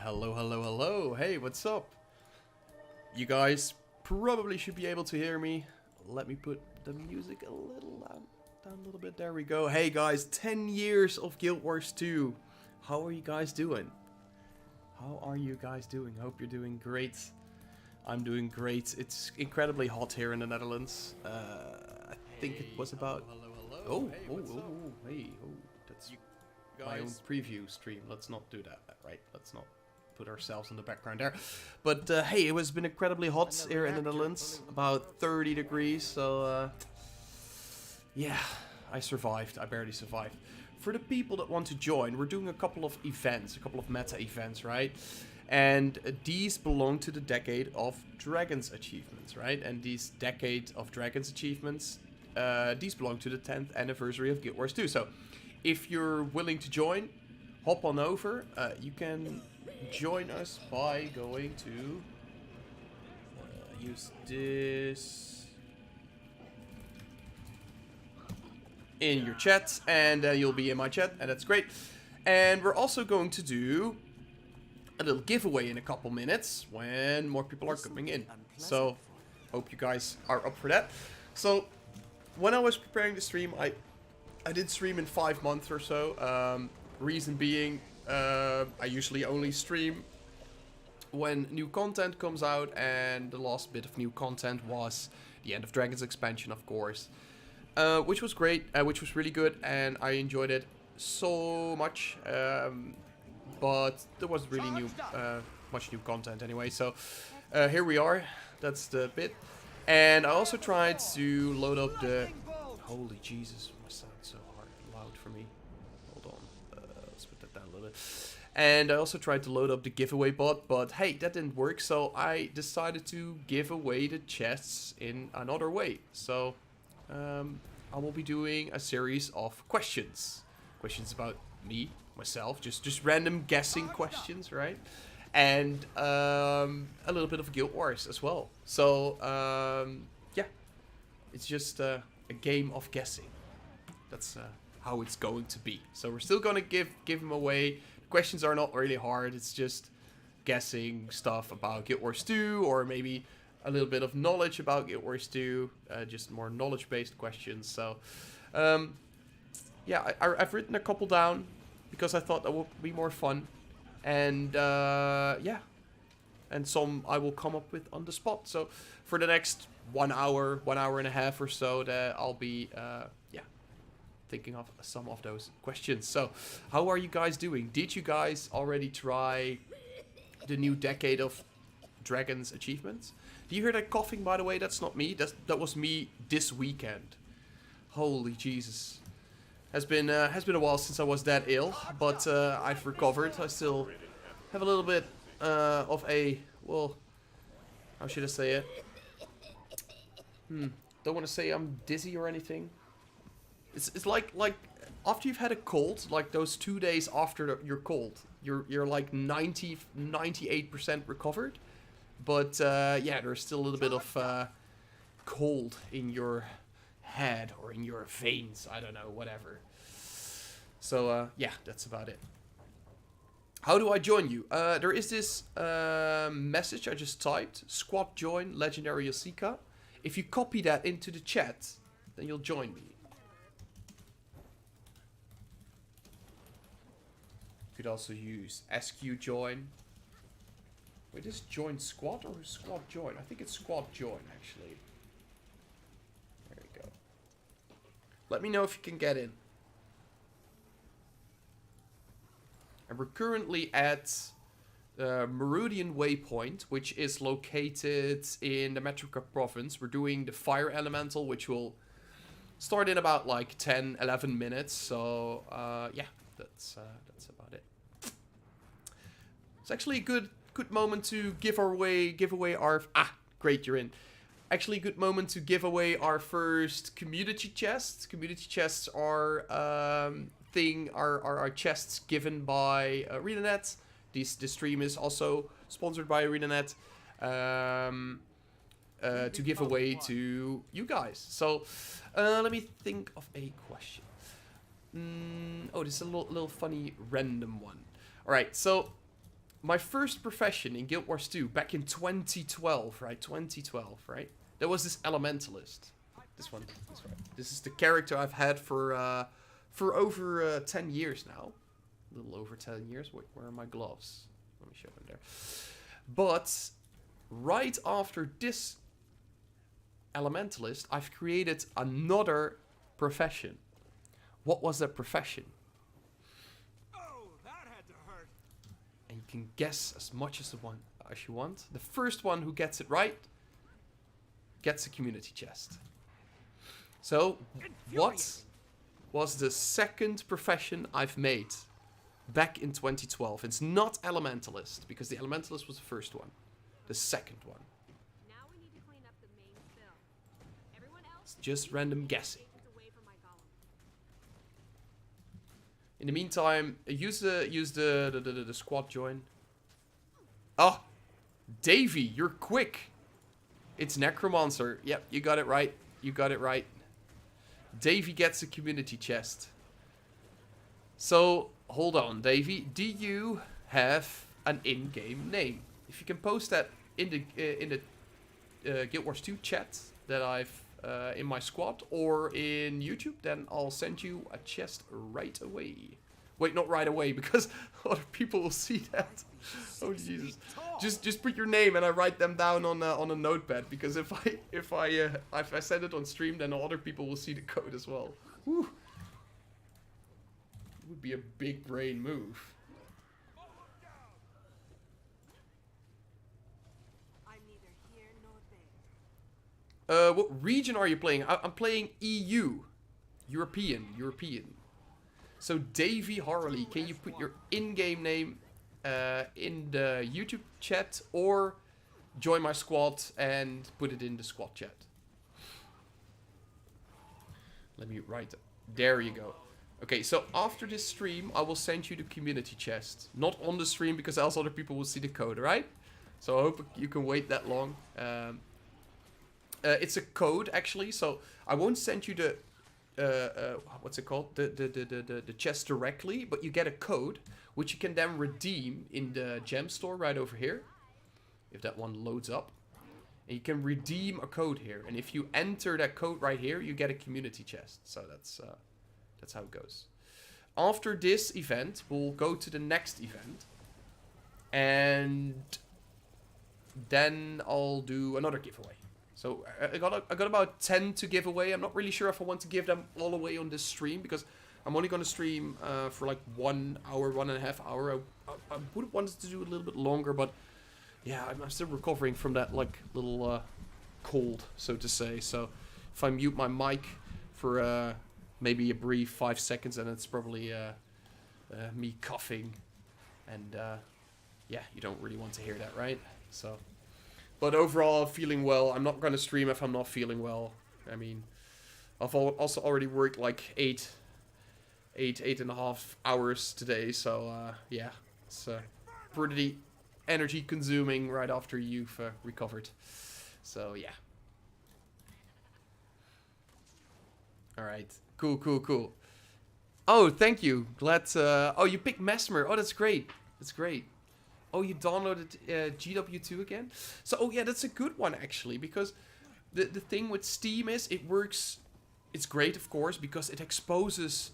Hello, hello, hello. Hey, what's up? You guys probably should be able to hear me. Let me put the music a little down a little bit. There we go. Hey guys, 10 years of Guild Wars 2. How are you guys doing? How are you guys doing? Hope you're doing great. I'm doing great. It's incredibly hot here in the Netherlands. I think it was about... Oh, hey, that's my own preview stream. Let's not do that, right? Let's not put ourselves in the background there. But hey, it has been incredibly hot here in the Netherlands. About 30 degrees, so yeah, I survived. I barely survived. For the people that want to join, we're doing a couple of events, a couple of meta events, right? And these belong to the Decade of Dragons achievements, right? And these Decade of Dragons achievements, these belong to the 10th anniversary of Guild Wars 2. So if you're willing to join, hop on over. You can join us by going to use this in your chat, and you'll be in my chat, and that's great. And we're also going to do a little giveaway in a couple minutes when more people are coming in. So hope you guys are up for that. So when I was preparing the stream, I did stream in 5 months or so. Reason being, I usually only stream when new content comes out, and the last bit of new content was the End of Dragons expansion, of course, which was great, which was really good, and I enjoyed it so much. But there wasn't really much new content anyway. So here we are. That's the bit, and I also tried to load up the. Holy Jesus! So loud for me. Hold on, let's put that down a little bit. And I also tried to load up the giveaway bot, but hey, that didn't work. So I decided to give away the chests in another way. So I will be doing a series of questions about me, myself, just random guessing questions, right? And a little bit of Guild Wars as well. So yeah, it's just a game of guessing. That's how it's going to be. So we're still gonna give them away. The questions are not really hard. It's just guessing stuff about Guild Wars 2, or maybe a little bit of knowledge about Guild Wars 2. Just more knowledge-based questions. So yeah, I've written a couple down because I thought that would be more fun. And yeah, and some I will come up with on the spot. So for the next 1 hour and a half or so, that I'll be yeah, thinking of some of those questions. So how are you guys doing? Did you guys already try the new Decade of Dragons achievements? Do you hear that coughing, by the way? That's not me. That was me this weekend. Holy Jesus. Has been a while since I was that ill, but I've recovered. I still have a little bit of a, well, how should I say it? Don't want to say I'm dizzy or anything. It's like after you've had a cold, like those 2 days after your cold, you're like 98% recovered, but yeah, there's still a little bit of cold in your head or in your veins. I don't know, whatever. So yeah, that's about it. How do I join you? There is this message I just typed: squad join legendary Kyosika. If you copy that into the chat, then you'll join me. You could also use SQ join. Wait, is join squad or squad join? I think it's squad join, actually. There we go. Let me know if you can get in. And we're currently at Meridian Waypoint, which is located in the Metrica province. We're doing the Fire Elemental, which will start in about like 10-11 minutes. So yeah, that's about it. It's actually a good moment to give away our great, you're in. Actually, a good moment to give away our first community chests. Community chests are our chests given by ArenaNet. This stream is also sponsored by ArenaNet to give away to you guys. So let me think of a question. Oh, this is a little funny random one. All right, so my first profession in Guild Wars 2 back in 2012, right? 2012, right? There was this elementalist. This one. That's right. This is the character I've had for over 10 years now. A little over 10 years. Wait, where are my gloves? Let me show them there. But right after this elementalist, I've created another profession. What was that profession? Oh, that had to hurt. And you can guess as much as you want. The first one who gets it right gets a community chest. So, what was the second profession I've made back in 2012? It's not elementalist, because the elementalist was the first one. The second one. Now we need to clean up the main spill. Everyone else, It's just random guessing. away from my golem. In the meantime, use the squad join. Oh, Davey, you're quick. It's Necromancer. Yep, you got it right. You got it right. Davey gets a community chest. So, hold on, Davey. Do you have an in-game name? If you can post that in the Guild Wars 2 chat that I've in my squad or in YouTube, then I'll send you a chest right away. Wait, not right away, because other people will see that. Oh Jesus! Just put your name and I write them down on a notepad, because if I send it on stream, then other people will see the code as well. Whew. It would be a big brain move. I'm neither here nor there. What region are you playing? I'm playing EU, European. So Davey Harley, can you put your in-game name in the YouTube chat, or join my squad and put it in the squad chat? Let me write it. There you go. Okay, so after this stream, I will send you the community chest. Not on the stream, because else other people will see the code, right? So I hope you can wait that long. It's a code, actually, so I won't send you the what's it called? The chest directly, but you get a code which you can then redeem in the gem store right over here, if that one loads up. And you can redeem a code here, and if you enter that code right here, you get a community chest. So that's how it goes. After this event, we'll go to the next event, and then I'll do another giveaway. So I got about 10 to give away. I'm not really sure if I want to give them all away on this stream, because I'm only going to stream for like 1 hour, 1.5 hours. I would have wanted to do a little bit longer, but yeah, I'm still recovering from that like little cold, so to say. So if I mute my mic for maybe a brief 5 seconds, then it's probably me coughing, and yeah, you don't really want to hear that, right? So. But overall, feeling well. I'm not going to stream if I'm not feeling well. I mean, I've also already worked like 8.5 hours today. So, yeah, it's pretty energy consuming right after you've recovered. So, yeah. All right. Cool. Oh, thank you. Glad oh, you picked Mesmer. Oh, that's great. That's great. Oh, you downloaded GW2 again? So, oh yeah, that's a good one, actually, because the thing with Steam is it works... It's great, of course, because it exposes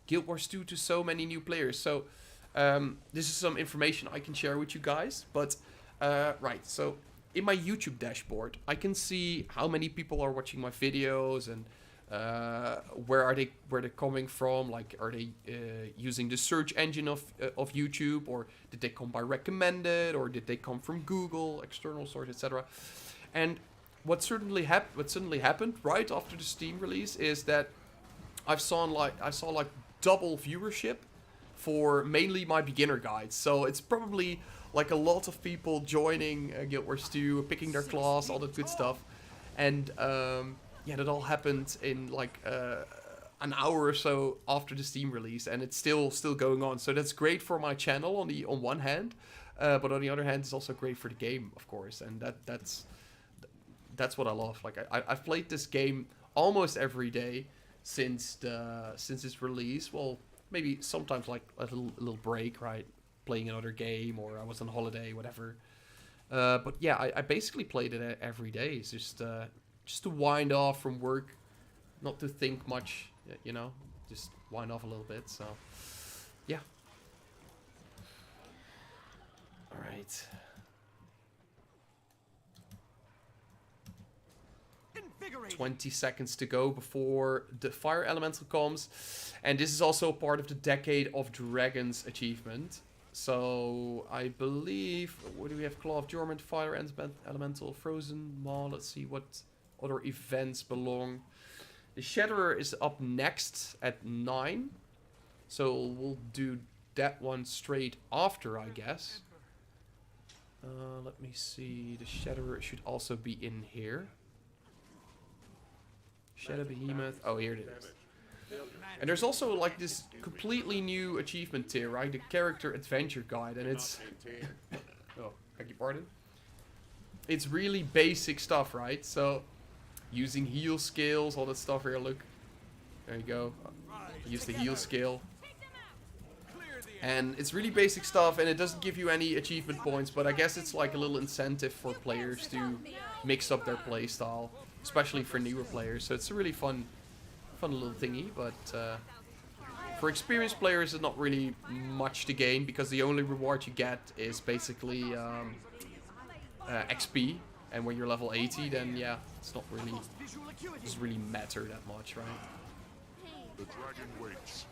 Guild Wars 2 to so many new players. So, this is some information I can share with you guys. But, right, so in my YouTube dashboard, I can see how many people are watching my videos and... where they're coming from, like are they using the search engine of YouTube, or did they come by recommended, or did they come from Google, external source, etc. And what certainly happened right after the Steam release is that I saw like double viewership for mainly my beginner guides. So it's probably like a lot of people joining Guild Wars 2, picking their class, all that good stuff, and yeah, that all happened in like an hour or so after the Steam release, and it's still going on. So that's great for my channel on one hand, but on the other hand, it's also great for the game, of course, and that's what I love. Like I've played this game almost every day since its release. Well, maybe sometimes like a little break, right? playing another game or I was on holiday, whatever. But yeah, I basically played it every day. It's just to wind off from work, not to think much, you know, just wind off a little bit. So yeah. All right. Invigorating. 20 seconds to go before the fire elemental comes, and this is also part of the Decade of Dragons achievement. So I believe, what do we have? Claw of Jormungand, Fire Elemental, Frozen Maw. Let's see what other events belong. The Shatterer is up next at 9, so we'll do that one straight after, I guess. Let me see. The Shatterer should also be in here. Shadow Behemoth. Oh, here it is. And there's also like this completely new achievement tier, right? The Character Adventure Guide, and it's... oh, beg your pardon? It's really basic stuff, right? So, using heal scales, all that stuff here, look. There you go. Use the heal scale. And it's really basic stuff, and it doesn't give you any achievement points, but I guess it's like a little incentive for players to mix up their playstyle, especially for newer players. So it's a really fun little thingy, but for experienced players, it's not really much to gain because the only reward you get is basically XP, and when you're level 80, then yeah, it's not really doesn't really matter that much, right? The dragon waits.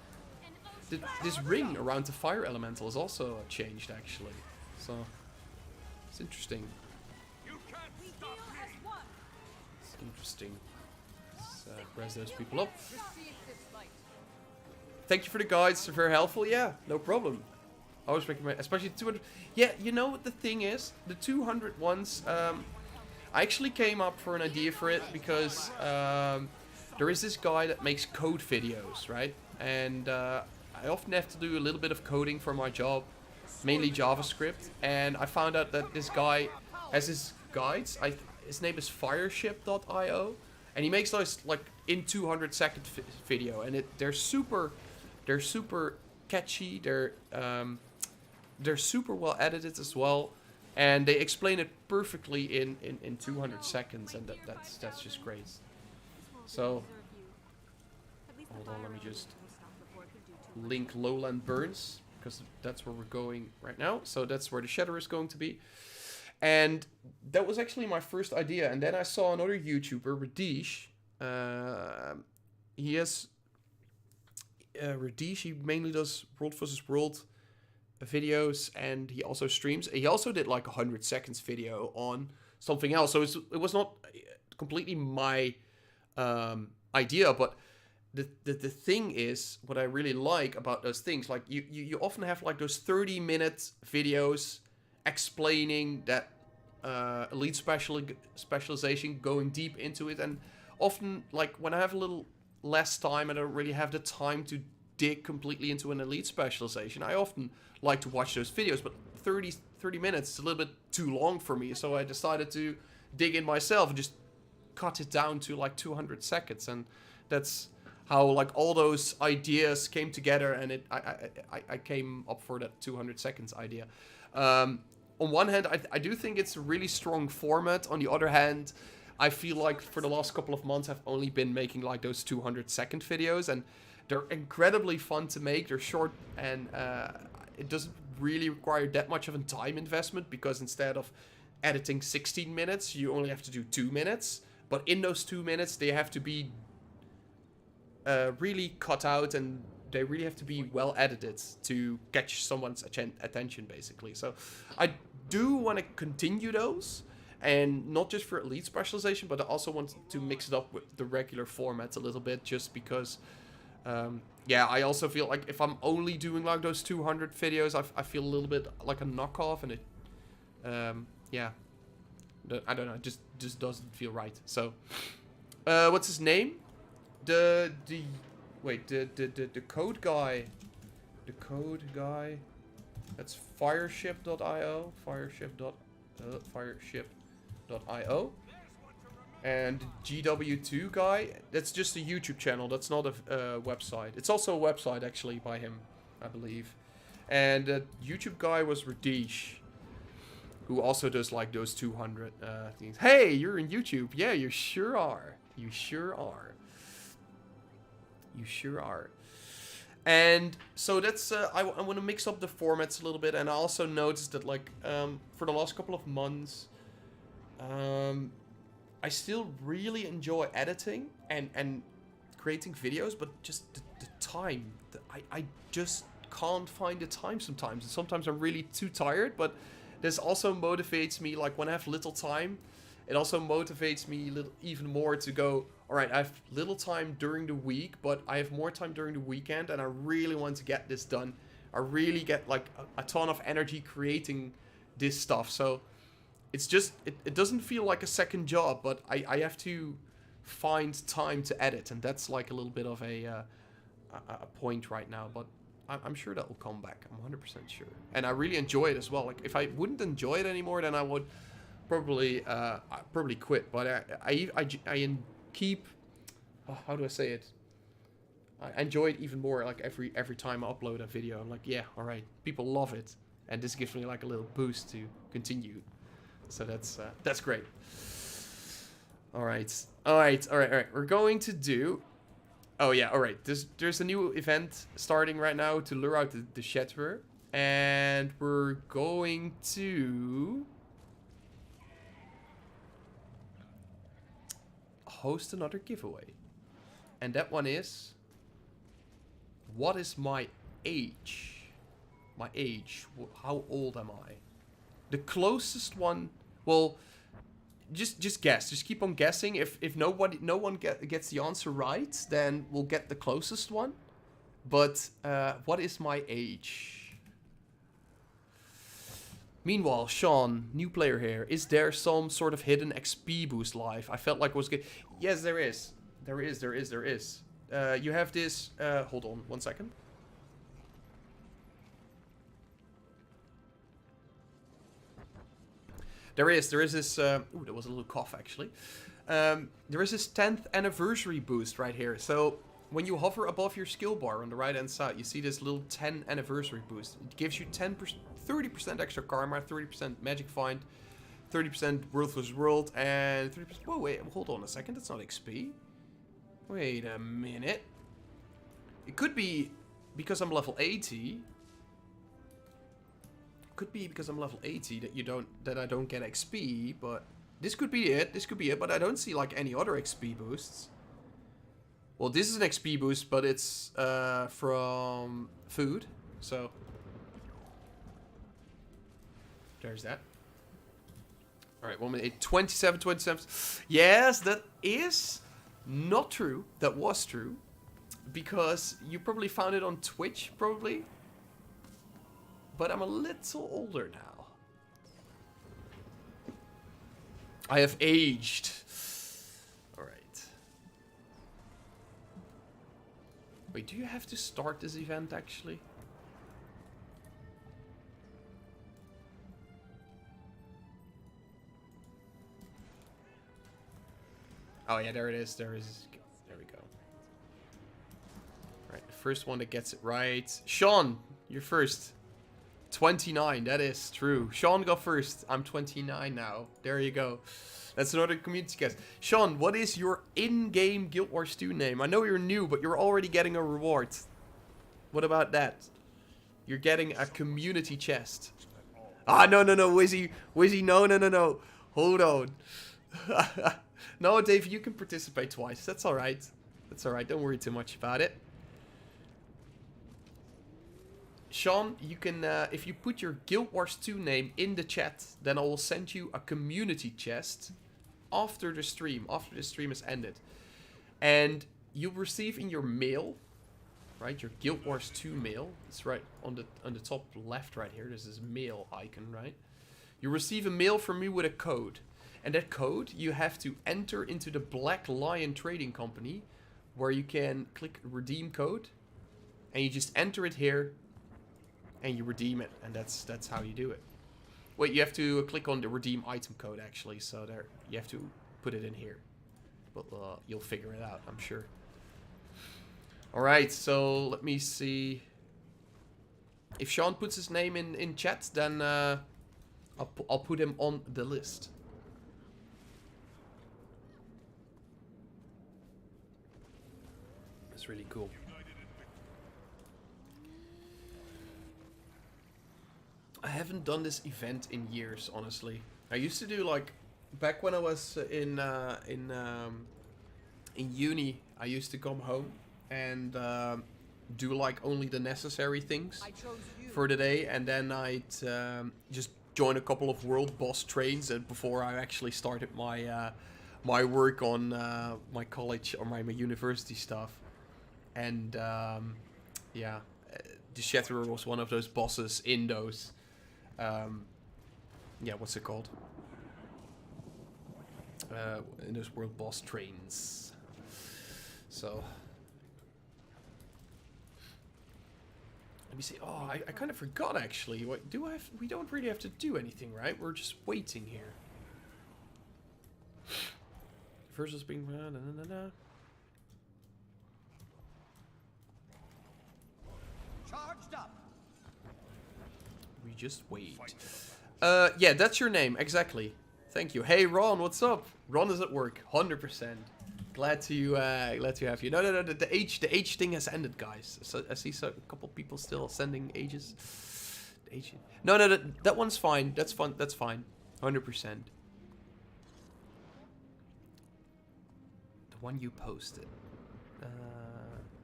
This ring around the fire elemental is also changed, actually. So, it's interesting. It's interesting. Let's press those people up. Thank you for the guides, they're very helpful. Yeah, no problem. I always recommend, especially 200. Yeah, you know what the thing is? The 200 ones, I actually came up for an idea for it because there is this guy that makes code videos, right? And I often have to do a little bit of coding for my job, mainly JavaScript, and I found out that this guy has his guides. His name is fireship.io, and he makes those like in 200-second video, and they're super catchy. They're super well edited as well, and they explain it perfectly in 200 seconds, and that's just great. So hold on, let me just link Lowland Burns, because that's where we're going right now. So that's where the Shadow is going to be. And that was actually my first idea. And then I saw another YouTuber, Radish. He has... Radish, he mainly does World vs. World videos, and he also streams. He also did like a 100 seconds video on something else. So it was not completely my idea, but the thing is, what I really like about those things, like you often have like those 30-minute videos explaining that elite specialization, going deep into it, and often like when I have a little less time and I don't really have the time to dig completely into an elite specialization, I often like to watch those videos, but 30 minutes is a little bit too long for me, so I decided to dig in myself and just cut it down to like 200 seconds, and that's how like all those ideas came together, and I came up for that 200 seconds idea. On one hand, I do think it's a really strong format. On the other hand, I feel like for the last couple of months I've only been making like those 200-second videos, and they're incredibly fun to make. They're short, and it doesn't really require that much of a time investment, because instead of editing 16 minutes, you only have to do 2 minutes. But in those 2 minutes, they have to be really cut out, and they really have to be well edited to catch someone's attention, basically. So I do want to continue those, and not just for elite specialization, but I also want to mix it up with the regular formats a little bit, just because yeah, I also feel like if I'm only doing like those 200 videos, I feel a little bit like a knockoff, and it yeah, I don't know, it just doesn't feel right. So what's his name? The code guy. The code guy. That's fireship.io. Fireship.io. And GW2 guy. That's just a YouTube channel. That's not a website. It's also a website actually by him, I believe. And that YouTube guy was Radish, who also does like those 200 things. Hey, you're in YouTube. Yeah, you sure are. You sure are. You sure are. And so that's, I want to mix up the formats a little bit. And I also noticed that, like, for the last couple of months, I still really enjoy editing and creating videos, but just the time. I just can't find the time sometimes. And sometimes I'm really too tired, but this also motivates me, like, when I have little time, it also motivates me even more to go, alright, I have little time during the week, but I have more time during the weekend, and I really want to get this done. I really get, like, a ton of energy creating this stuff, so it's just, it doesn't feel like a second job, but I have to find time to edit, and that's, like, a little bit of a point right now, but I'm sure that will come back. I'm 100% sure. And I really enjoy it as well. Like, if I wouldn't enjoy it anymore, then I would probably quit. But I keep, how do I say it? I enjoy it even more. Like every time I upload a video, I'm like, yeah, all right, people love it, and this gives me like a little boost to continue. So that's great. All right. We're going to do. Oh yeah, alright. There's a new event starting right now to lure out the Shetwer. And we're going to host another giveaway. And that one is, what is my age? My age. How old am I? The closest one, well, just guess. Just keep on guessing. If no one gets the answer right, then we'll get the closest one. But what is my age? Meanwhile, Sean, new player here. Is there some sort of hidden XP boost live? I felt like it was good. Yes, there is. There is. You have this. Hold on 1 second. There is this, ooh, there was a little cough actually. There is this 10th anniversary boost right here. So when you hover above your skill bar on the right hand side, you see this little 10 anniversary boost. It gives you 30% extra karma, 30% magic find, 30% world vs world, and 30%, whoa, wait, hold on a second, that's not XP. Wait a minute. It could be because I'm level 80. Could be because I'm level 80 that I don't get XP, but this could be it. But I don't see like any other XP boosts. Well, this is an XP boost, but it's from food, so there's that. All right, 1 minute, 27. Yes, that is not true. That was true, because you probably found it on Twitch, probably. But I'm a little older now. I have aged. Alright. Wait, do you have to start this event actually? Oh yeah, there it is. There we go. Alright, the first one that gets it right. Sean, you're first. 29, that is true. Sean got first. I'm 29 now. There you go. That's another community guest. Sean, what is your in-game Guild Wars 2 name? I know you're new, but you're already getting a reward. What about that? You're getting a community chest. Ah, no, Wizzy, no. Hold on. No, Dave, you can participate twice. That's alright. Don't worry too much about it. Sean, you can, if you put your Guild Wars 2 name in the chat, then I will send you a community chest after the stream has ended. And you'll receive in your mail, right, your Guild Wars 2 mail, it's right on the top left right here, there's this mail icon, right? You'll receive a mail from me with a code. And that code you have to enter into the Black Lion Trading Company, where you can click redeem code, and you just enter it here, and you redeem it, and that's how you do it. Wait, you have to click on the redeem item code actually, so there you have to put it in here. But you'll figure it out, I'm sure. All right, so let me see. If Sean puts his name in chat, then I'll put him on the list. That's really cool. I haven't done this event in years, honestly. I used to do like back when I was in uni. I used to come home and do like only the necessary things for the day, and then I'd just join a couple of world boss trains before I actually started my my work on my college or my university stuff. And yeah, the Shatterer was one of those bosses in those. Yeah, what's it called? In those world boss trains. So let me see. Oh, I kind of forgot actually. What do I have? We don't really have to do anything, right? We're just waiting here. First is being Charged up. We just wait. Yeah, that's your name exactly. Thank you. Hey Ron, what's up? Ron is at work, 100%. Glad to have you. No. The age thing has ended, guys. So I see a couple people still sending ages. Age. No, that one's fine. That's fun. That's fine. 100%. The one you posted.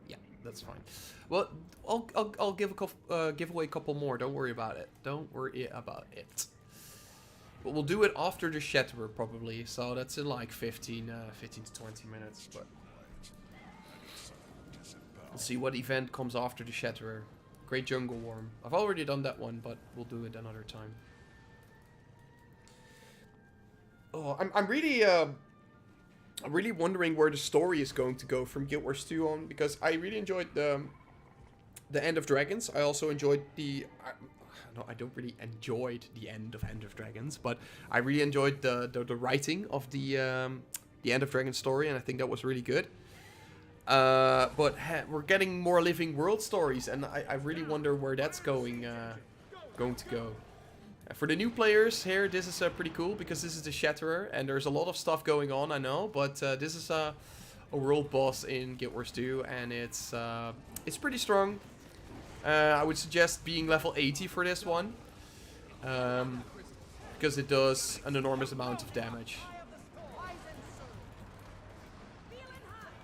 Yeah, that's fine. Well, I'll give away a couple more. Don't worry about it. Don't worry about it. But we'll do it after the Shatterer probably. So that's in like 15 to 20 minutes. But we'll see what event comes after the Shatterer. Great Jungle Worm. I've already done that one, but we'll do it another time. Oh, I'm really wondering where the story is going to go from Guild Wars 2 on, because I really enjoyed the End of Dragons. I also enjoyed no, I don't really enjoyed the End of Dragons, but I really enjoyed the writing of the End of Dragons story, and I think that was really good. But we're getting more living world stories, and I really wonder where that's going to go. For the new players here, this is pretty cool because this is the Shatterer, and there's a lot of stuff going on, I know, but this is a world boss in Guild Wars 2, and it's pretty strong. I would suggest being level 80 for this one, because it does an enormous amount of damage.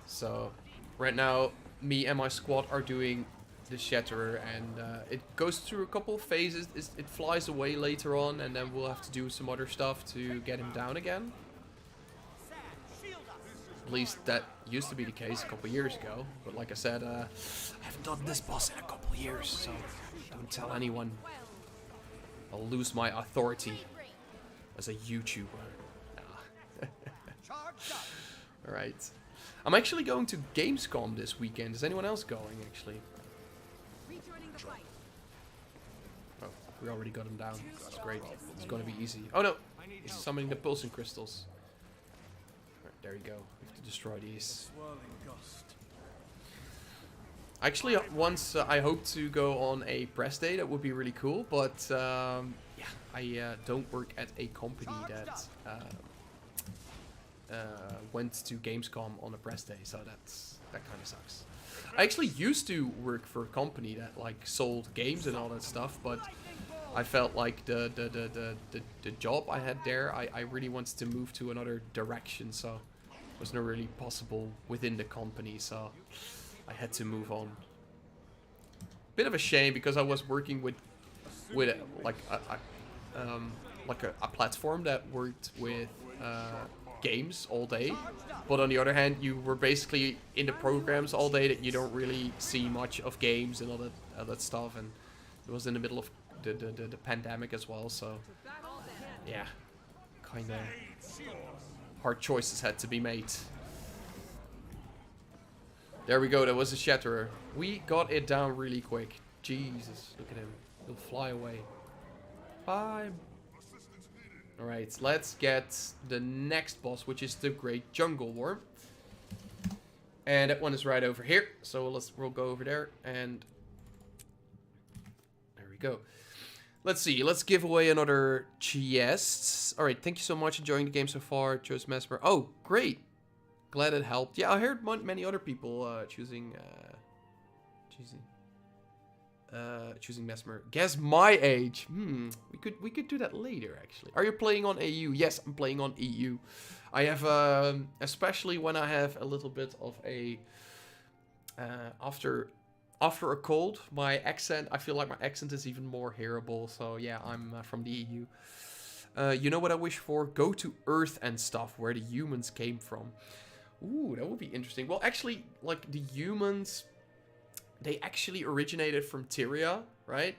So right now, me and my squad are doing the Shatterer, and it goes through a couple of phases. It flies away later on, and then we'll have to do some other stuff to get him down again. At least that used to be the case a couple years ago. But like I said, I haven't done this boss in a couple of years, so don't tell anyone. I'll lose my authority as a YouTuber. Nah. Alright. I'm actually going to Gamescom this weekend. Is anyone else going, actually? Oh, we already got him down. That's great. It's gonna be easy. Oh no! He's summoning the pulsing crystals. Right, there you go. We have to destroy these. Actually, once I hope to go on a press day. That would be really cool. But yeah, I don't work at a company that went to Gamescom on a press day, so that kind of sucks. I actually used to work for a company that like sold games and all that stuff, but I felt like the job I had there, I really wanted to move to another direction, so it was not really possible within the company, so I had to move on. Bit of a shame because I was working with like a platform that worked with games all day, but on the other hand, you were basically in the programs all day that you don't really see much of games and all that stuff, and it was in the middle of the pandemic as well, so yeah, kind of hard choices had to be made. There we go, that was a Shatterer. We got it down really quick. Jesus, look at him. He'll fly away. Bye. Alright, let's get the next boss, which is the Great Jungle Worm. And that one is right over here. So we'll go over there, and there we go. Let's see. Let's give away another chest. All right. Thank you so much. Enjoying the game so far. Chose Mesmer. Oh, great. Glad it helped. Yeah, I heard many other people choosing Mesmer. Guess my age. We could do that later actually. Are you playing on AU? Yes, I'm playing on EU. I have especially when I have a little bit of a after a cold, my accent, I feel like my accent is even more hearable. So yeah, I'm from the EU. You know what I wish for? Go to Earth and stuff, where the humans came from. Ooh, that would be interesting. Well, actually, like, the humans, they actually originated from Tyria, right?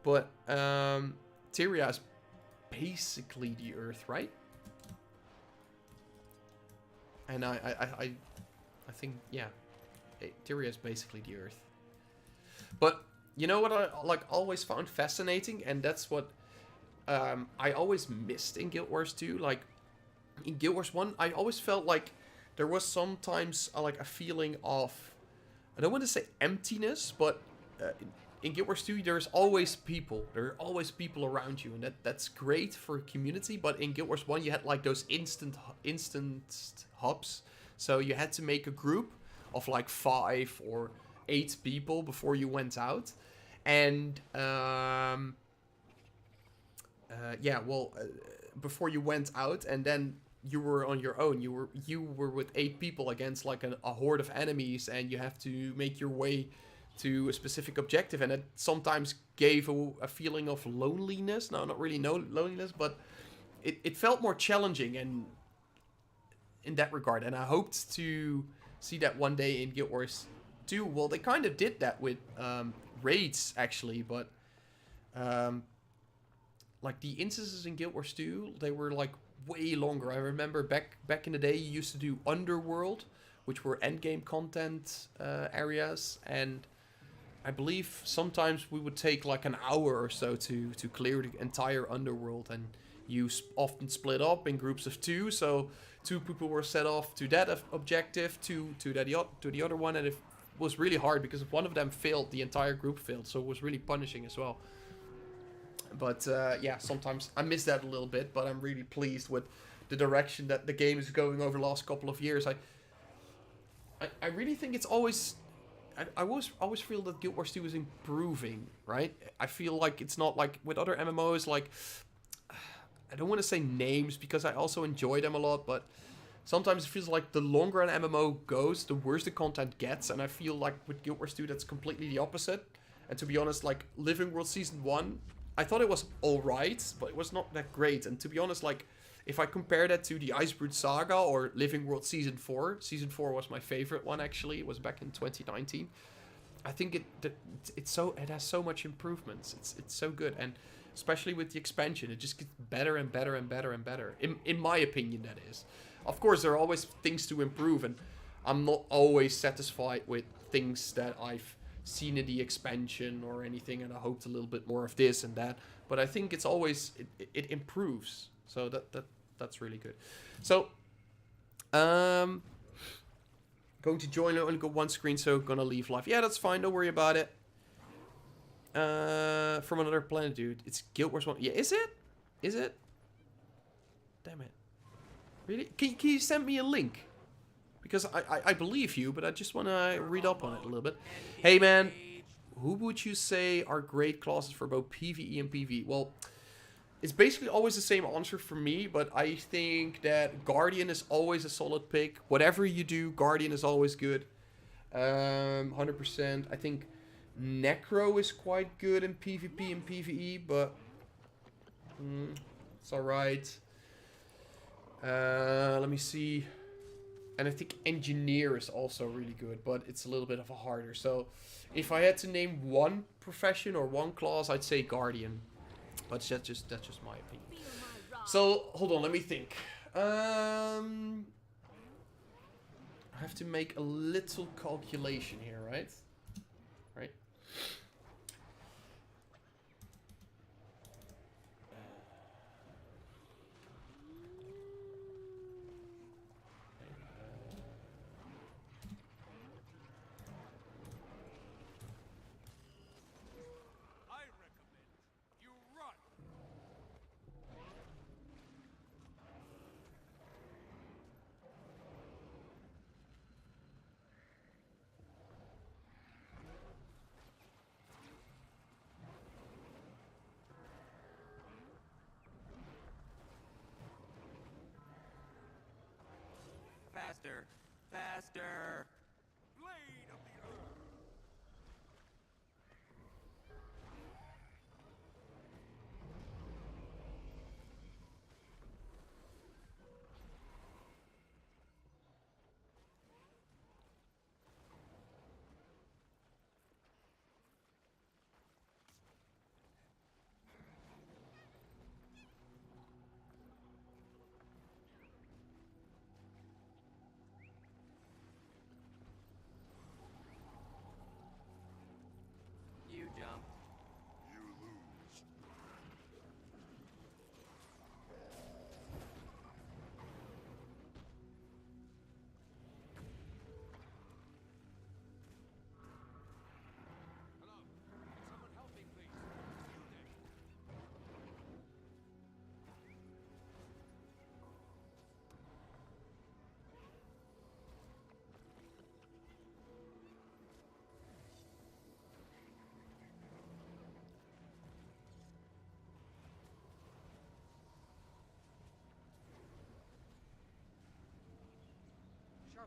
But Tyria is basically the Earth, right? And I think, yeah, Tyria is basically the Earth. But you know what I always found fascinating, and that's what I always missed in Guild Wars 2. Like in Guild Wars 1, I always felt like there was sometimes like a feeling of, I don't want to say emptiness, but in Guild Wars 2 there's always people. There are always people around you, and that's great for community. But in Guild Wars 1 you had like those instant hubs, so you had to make a group of like 5 or 8 people before you went out. And before you went out, and then you were on your own. You were with 8 people against like a horde of enemies, and you have to make your way to a specific objective. And it sometimes gave a feeling of loneliness. No, not really loneliness, but it felt more challenging and in that regard. And I hoped to see that one day in Guild Wars 2. Well, they kind of did that with raids actually, but like the instances in Guild Wars 2, they were like way longer. I remember back in the day you used to do Underworld, which were endgame content areas, and I believe sometimes we would take like an hour or so to clear the entire Underworld, and you often split up in groups of 2, so 2 people were set off to that objective, to the other one, and it was really hard because if one of them failed, the entire group failed, so it was really punishing as well. But yeah, sometimes I miss that a little bit, but I'm really pleased with the direction that the game is going over the last couple of years. I really think it's always... I always feel that Guild Wars 2 is improving, right? I feel like it's not like with other MMOs, like... I don't want to say names because I also enjoy them a lot, but sometimes it feels like the longer an MMO goes, the worse the content gets, and I feel like with Guild Wars 2 that's completely the opposite. And to be honest, like Living World Season 1, I thought it was alright, but it was not that great. And to be honest, like, if I compare that to the Icebrood Saga or Living World Season 4 was my favorite one actually, it was back in 2019. I think it has so much improvements. It's so good, and especially with the expansion, it just gets better and better and better and better. In my opinion, that is. Of course, there are always things to improve, and I'm not always satisfied with things that I've seen in the expansion or anything, and I hoped a little bit more of this and that. But I think it's always it improves. So that's really good. So going to join. I only got one screen, so gonna leave live. Yeah, that's fine. Don't worry about it. From another planet, dude. It's Guild Wars 1. Yeah, is it? Is it? Damn it. Really? Can you send me a link? Because I believe you, but I just want to read up on it a little bit. Hey, man. Who would you say are great classes for both PvE and PvE? Well, it's basically always the same answer for me, but I think that Guardian is always a solid pick. Whatever you do, Guardian is always good. 100%. I think Necro is quite good in PvP and PvE, but it's alright. Let me see. And I think Engineer is also really good, but it's a little bit of a harder. So if I had to name one profession or one class, I'd say Guardian. But that's just my opinion. So hold on, let me think. I have to make a little calculation here, right? Right.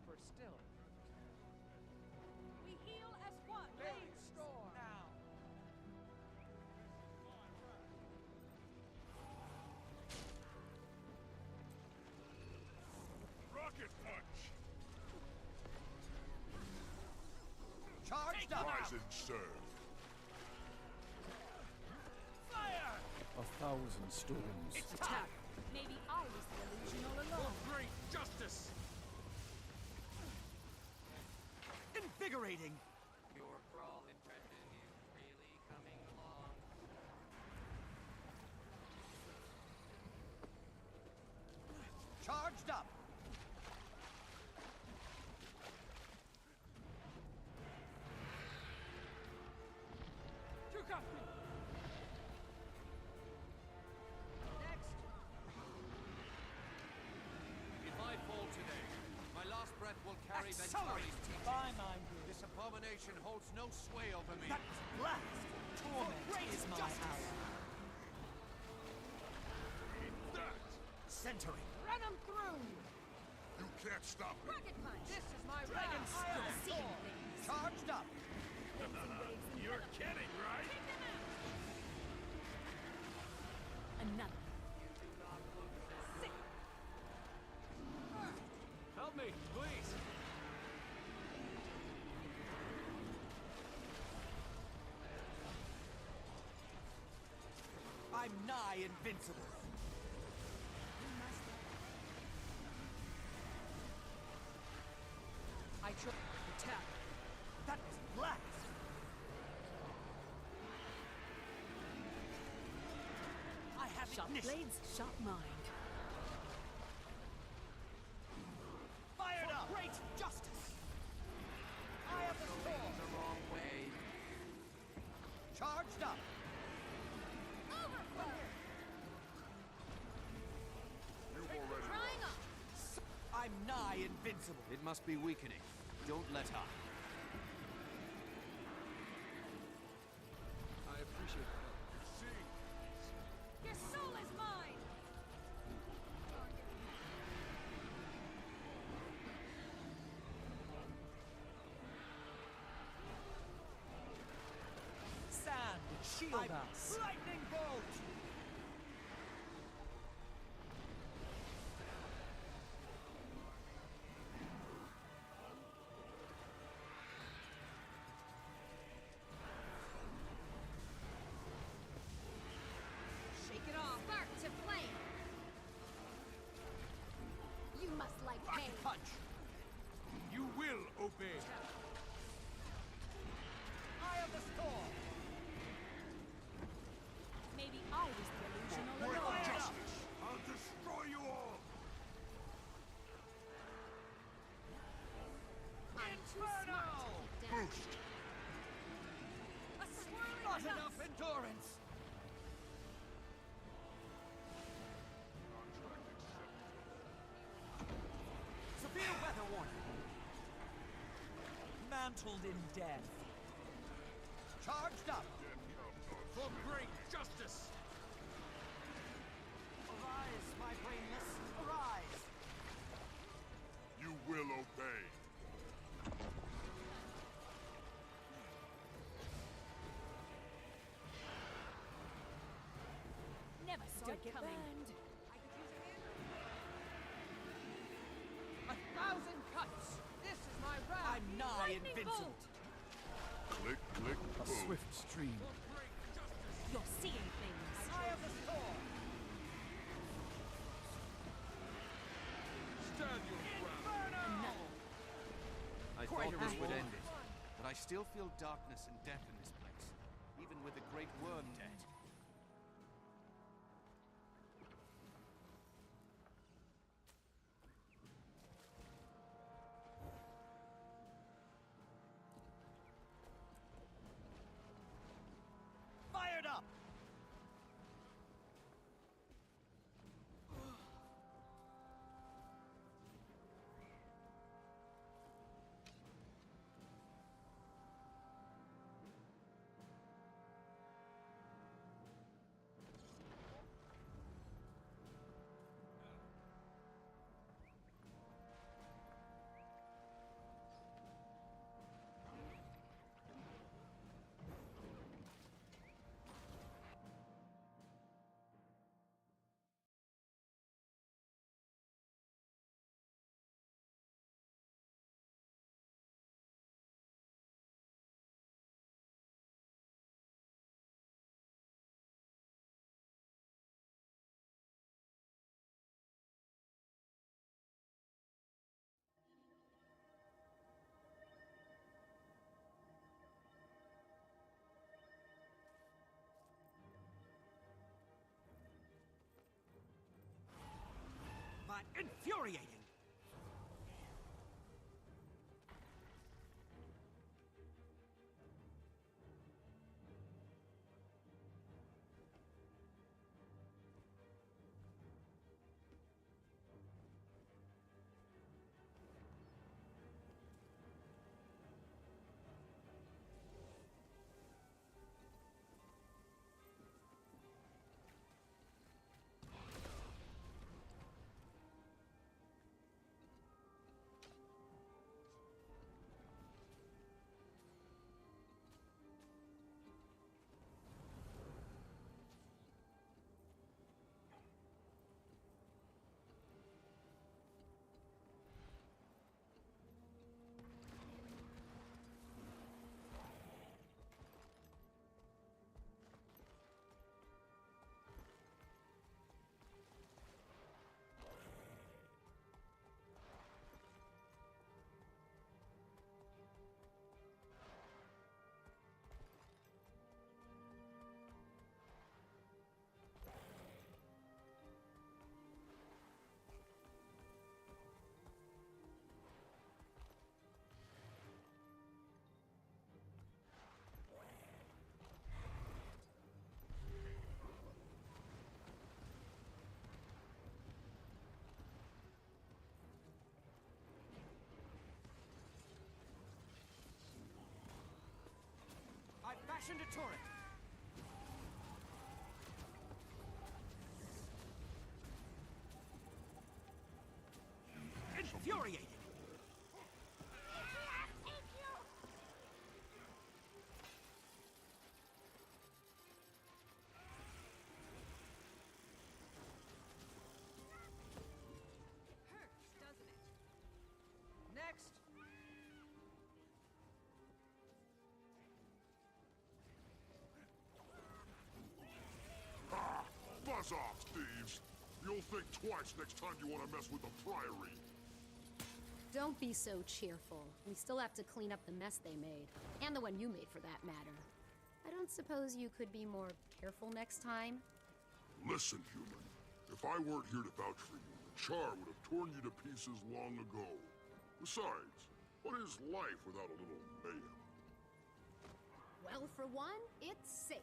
sharper still. We heal as one. Blade storm! Now! Rocket punch! Charged up! Rise and serve. Fire! A thousand storms. It's Attack. time! Maybe I was the illusion all along. Great justice! Invigorating! Your crawl impression is really coming along. Charged up! You got me! Next! If I fall today, my last breath will carry Accelerate! Ventari's teaching. By my This abomination holds no sway over me. That blast! torment is my hour. Eat that! Centering! Run them through. You can't stop me. Rocket punch. This is my Dragon round. Storm! Seeing things. Charged up! You're kidding, right? Take them out. Another. Sick. Help me, please. I'm nigh invincible! I try. Attack. That blast! I have Sharp ignition! blades, sharp mind. Fired up! Great justice! Eye of the storm! The wrong way. Charged up! Overflow. You've already Drying lost. up. I'm nigh invincible! It must be weakening. Don't let up. I appreciate that. See? Your soul is mine. Sand, shield us. Lightning bolt! Shake it off. Spark to flame. You must like pain. Rocket punch! You will obey. Eye of the storm! Maybe I was the illusion all Great along. Fire up! justice! I'll destroy you all! I'm too Inferno! smart to be dead. Boost! A swirling Not dust. enough endurance! Contract accepted. Severe weather warning! Mantled in death! Charged up! Death comes on For great justice! Arise, my brainless! Arise! You will obey. Never saw it coming. A thousand cuts! This is my round! I'm nigh Lightning invincible! bolt. Click, click, A boom. swift stream. For great justice! You're seeing things. Eye of the storm! Stand your ground! Inferno! I Quite thought a this would reward. end it, but I still feel darkness and death in this place, even with the great worm dead. Fired up! Infuriating! I fashioned a turret. Infuriating! Hurts, doesn't it? Next. Ha! Buzz off, thieves! You'll think twice next time you want to mess with the Priory. Don't be so cheerful. We still have to clean up the mess they made. And the one you made, for that matter. I don't suppose you could be more careful next time? Listen, human. If I weren't here to vouch for you, the Char would have torn you to pieces long ago. Besides, what is life without a little mayhem? Well, for one, it's safe.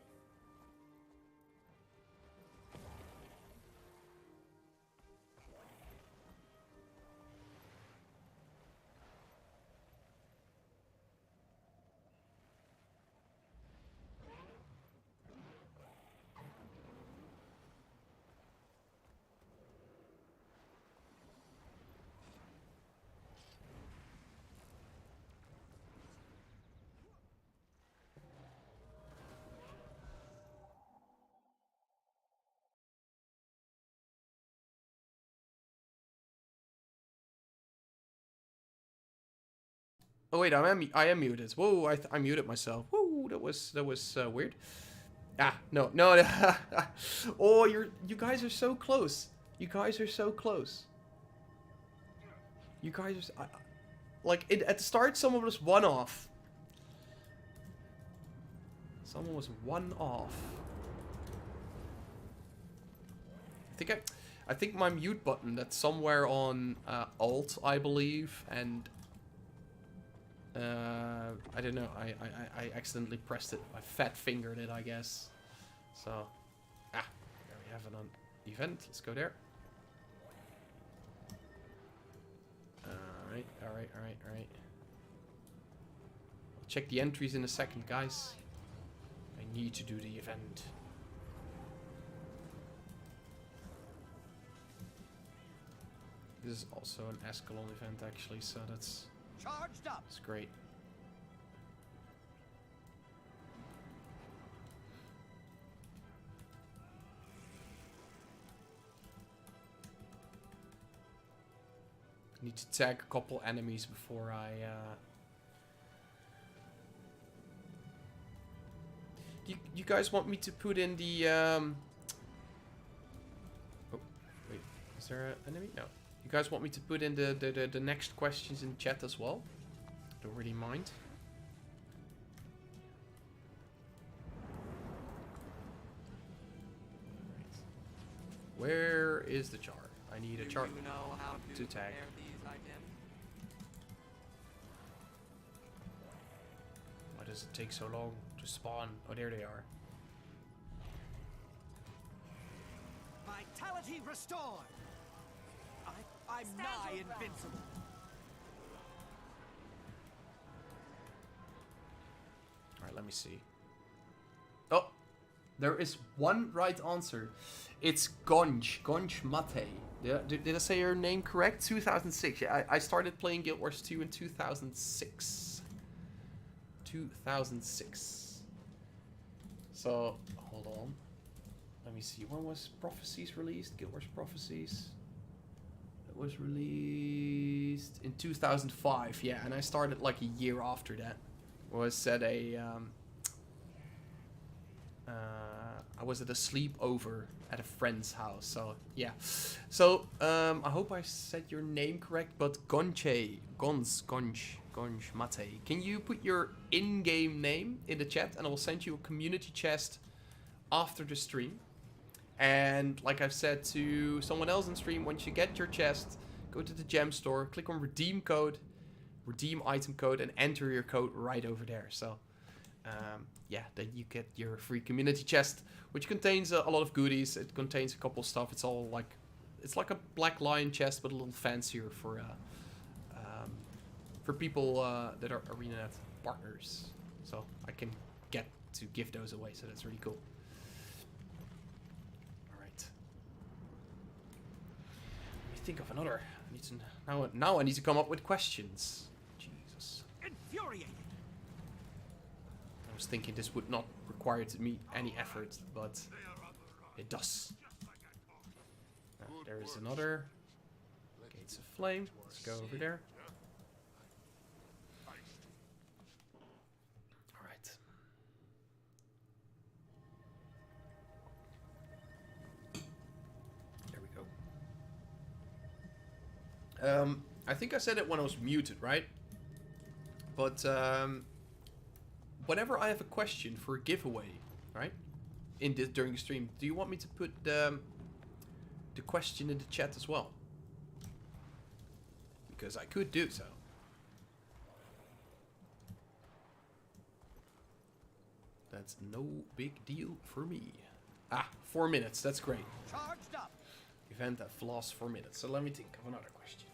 Oh wait, I am muted. Whoa, I muted myself. Whoa, that was weird. Ah, no. Oh, you guys are so close. You guys are so close. You guys are at the start, someone was one off. Someone was one off. I think my mute button, that's somewhere on Alt, I believe, and I don't know. I accidentally pressed it. I fat fingered it, I guess. So, there we have an event. Let's go there. Alright. I'll check the entries in a second, guys. I need to do the event. This is also an Escalon event, actually, so that's Charged up! great. Need to tag a couple enemies before I you guys want me to put in the oh wait, is there an enemy? No. You guys want me to put in the next questions in chat as well? Don't really mind. Right. Where is the Char? I need a Do chart you know how to tag. prepare these items? Why does it take so long to spawn? Oh, there they are. Vitality restored. I'm nigh invincible. Alright, let me see. Oh! There is one right answer. It's Gonj. Gonj Mate. Did I say your name correct? 2006. Yeah, I started playing Guild Wars 2 in 2006. 2006. So, hold on. Let me see. When was Prophecies released? Guild Wars Prophecies. It was released in 2005. Yeah, and I started like a year after that. Was at a I was at a sleepover at a friend's house, so yeah. So I hope I said your name correct, but Gonj Mate. Can you put your in-game name in the chat, and I will send you a community chest after the stream. And like I've said to someone else in stream, once you get your chest, go to the gem store, click on redeem code, redeem item code, and enter your code right over there. So yeah, then you get your free community chest, which contains a lot of goodies. It contains a couple stuff. It's all like, it's like a Black Lion chest, but a little fancier for people that are ArenaNet partners. So I can get to give those away. So that's really cool. All right. Let me think of another. I need to now I need to come up with questions. Jesus. Infuriated. I was thinking this would not require me any effort, but it does. There is another. Gates of Flame. Let's go over there. Alright. There we go. I think I said it when I was muted, right? But whenever I have a question for a giveaway, right, during the stream, do you want me to put the question in the chat as well? Because I could do so. That's no big deal for me. Ah, 4 minutes. That's great. Charged up. Event that lasts 4 minutes. So let me think of another question.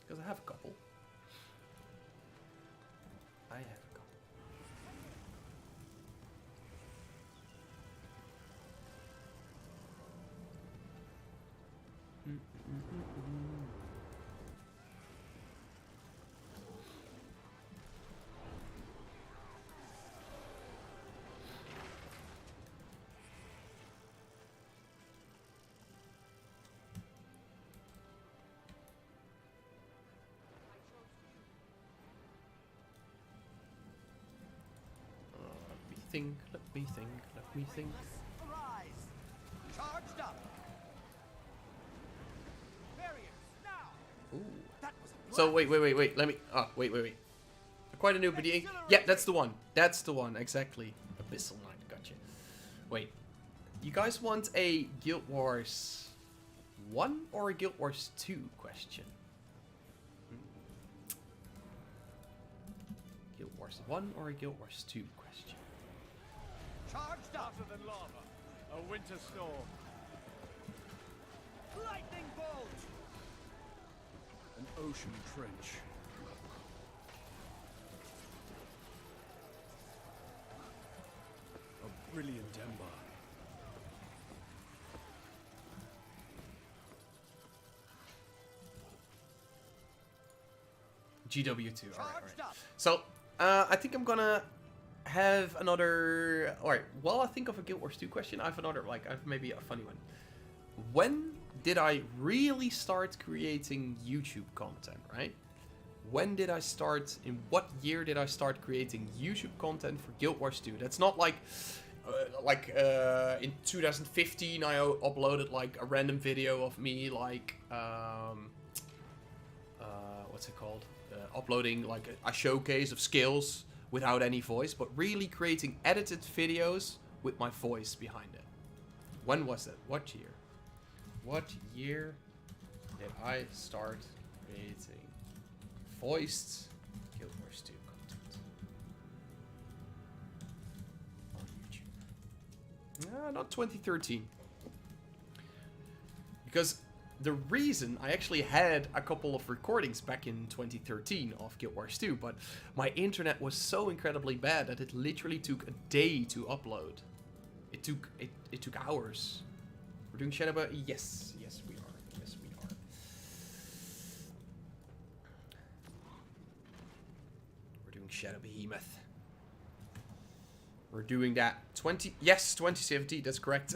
Because I have a couple. I have a couple. Let me think. Arise. Charged up. Barriers now. Ooh. That was a So wait. Let me. Wait. Quite a new video. Yeah, that's the one. That's the one. Exactly. Abyssal Knight. Gotcha. Wait. You guys want a Guild Wars 1 or a Guild Wars 2 question? Guild Wars 1 or a Guild Wars 2 question? charged up. Hotter than lava. A winter storm. Lightning bolt. An ocean trench. A brilliant ember. GW2. All right. Charged up. So, I think I'm gonna have another. All right. While I think of a Guild Wars 2 question, I have another. I have maybe a funny one. When did I really start creating YouTube content? Right. When did I start? In what year did I start creating YouTube content for Guild Wars 2? That's not like. In 2015, I uploaded like a random video of me like what's it called? Uploading like a showcase of skills without any voice, but really creating edited videos with my voice behind it. When was that? What year? What year did I start creating voiced Guild Wars 2 content on YouTube? Not 2013. Because the reason I actually had a couple of recordings back in 2013 of Guild Wars 2, but my internet was so incredibly bad that it literally took a day to upload. It took hours. We're doing Shadow. Yes, yes we are. Yes we are. We're doing Shadow Behemoth. We're doing that 2017. That's correct.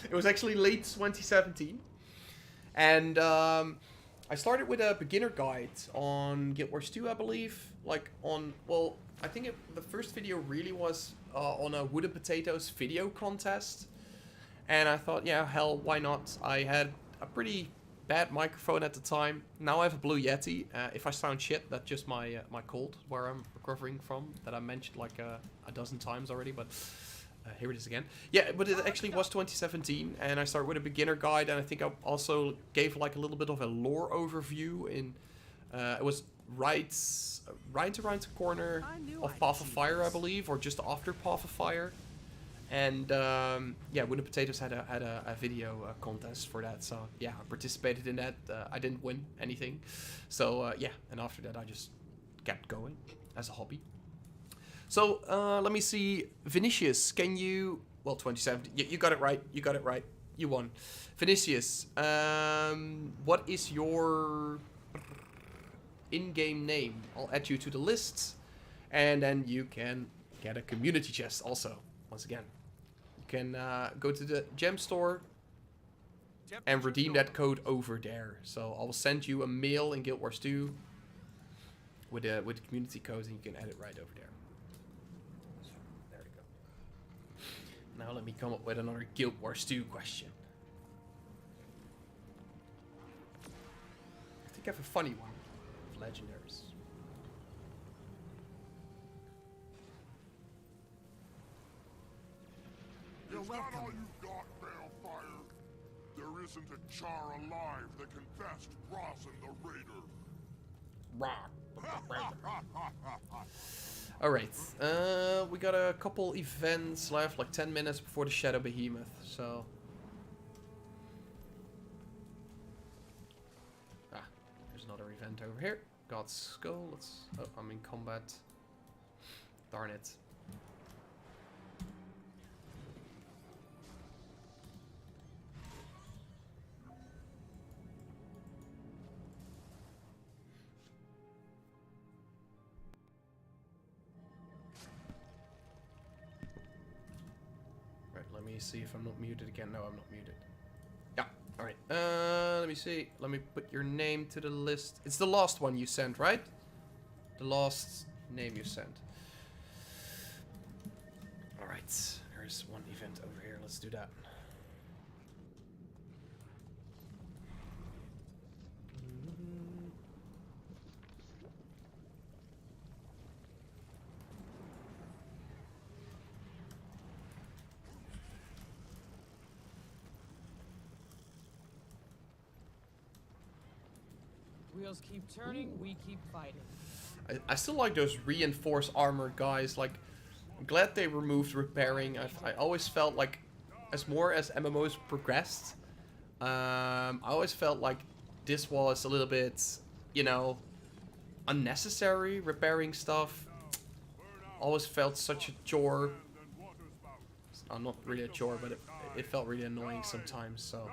It was actually late 2017, and I started with a beginner guide on Guild Wars 2, I believe. Like on, well, I think the first video really was on a Wooden Potatoes video contest, and I thought, yeah, hell, why not? I had a pretty bad microphone at the time. Now I have a Blue Yeti. If I sound shit, that's just my my cold where I'm recovering from, that I mentioned like a dozen times already, but here it is again. Yeah, but it actually was 2017, and I started with a beginner guide, and I think I also gave like a little bit of a lore overview in, it was right around the corner of Path of Fire, I believe, or just after Path of Fire. And yeah, Wooden Potatoes had a video contest for that, so yeah, I participated in that. I didn't win anything, so yeah, and after that I just kept going as a hobby. So let me see, Vinicius, can you? Well, 2017, you got it right. You got it right. You won, Vinicius. What is your in-game name? I'll add you to the list, and then you can get a community chest also. Once again, you can go to the gem store and redeem that code over there. So I'll send you a mail in Guild Wars 2 with the community code, and you can add it right over there. So, there we go. Now let me come up with another Guild Wars 2 question. I think I have a funny one of legendaries. Is that all you've got, Balefire? There isn't a Char alive that can best Rosin the Raider. Alright, we got a couple events left, like 10 minutes before the Shadow Behemoth, so... Ah, there's another event over here. God's Skull, let's... Oh, I'm in combat. Darn it. Let me see if I'm not muted again. No, I'm not muted. Yeah, alright. Let me see. Let me put your name to the list. It's the last one you sent, right? The last name you sent. Alright, there's one event over here. Let's do that. Wheels keep turning, we keep fighting. I still like those reinforced armor guys. Like, I'm glad they removed repairing. I always felt like, as more as MMOs progressed, I always felt like this was a little bit, you know, unnecessary. Repairing stuff always felt such a chore. Not really a chore, but it felt really annoying sometimes. So.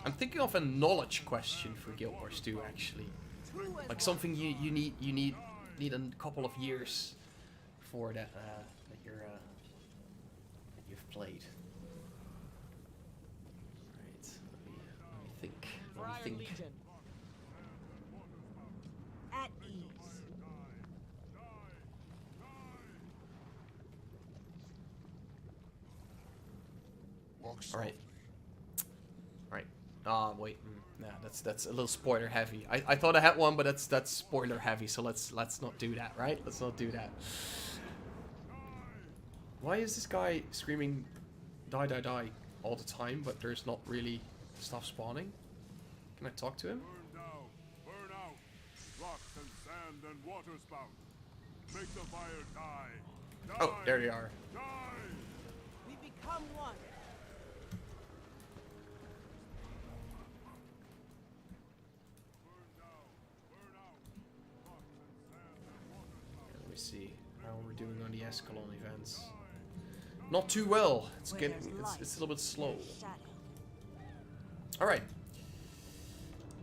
I'm thinking of a knowledge question for Guild Wars 2, actually. Like something you need a couple of years for that that you've played. Right. Let me think. Let me think. At ease. Walk All right. softly. Right. Wait. Nah, that's a little spoiler heavy. I thought I had one, but that's spoiler heavy. So let's not do that, right? Let's not do that. Why is this guy screaming die die die all the time, but there's not really stuff spawning? Can I talk to him? Burn down, burn out. Rocks and sand and water spout. Make the fire die. Die. Oh, there they are. Die. We become one. Burn down, burn out. Rocks and sand and water spout. Let me see how we're doing on the Escalon events. Not too well. It's Where getting there's light, it's a little bit slow. there's shadow. All right.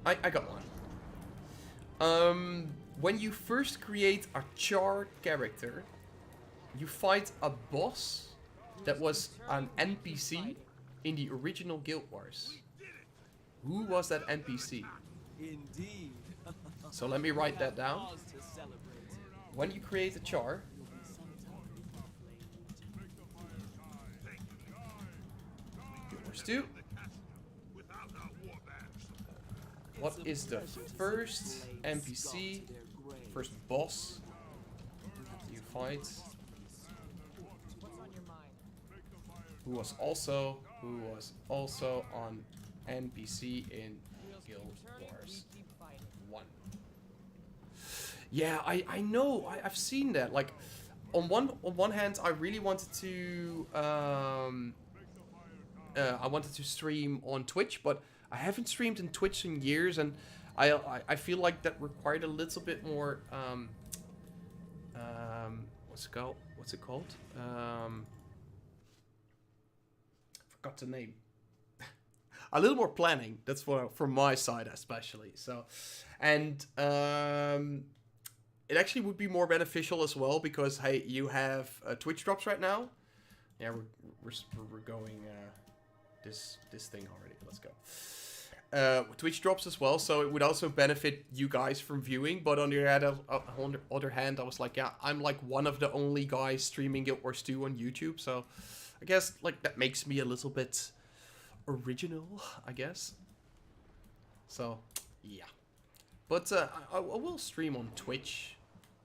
I got one. When you first create a char character, you fight a boss that was an NPC in the original Guild Wars. Who was that NPC? Indeed. So let me write that down. Cause to celebrate. When you create a char, Guild Wars 2. What is the first NPC, first boss you fight? What's on your mind? Who was also on NPC in Guild Wars 1. Yeah, I know. I've seen that. Like, on one hand, I really wanted to I wanted to stream on Twitch, but I haven't streamed in Twitch in years, and I feel like that required a little bit more what's it called? Forgot the name. A little more planning. That's from my side especially. So, and it actually would be more beneficial as well because hey, you have Twitch drops right now. Yeah, we're going this thing already. Let's go. Twitch drops as well, so it would also benefit you guys from viewing. But on the other hand, I was like, yeah, I'm like one of the only guys streaming Guild Wars 2 on YouTube, so I guess like that makes me a little bit original, I guess. So yeah, but I will stream on Twitch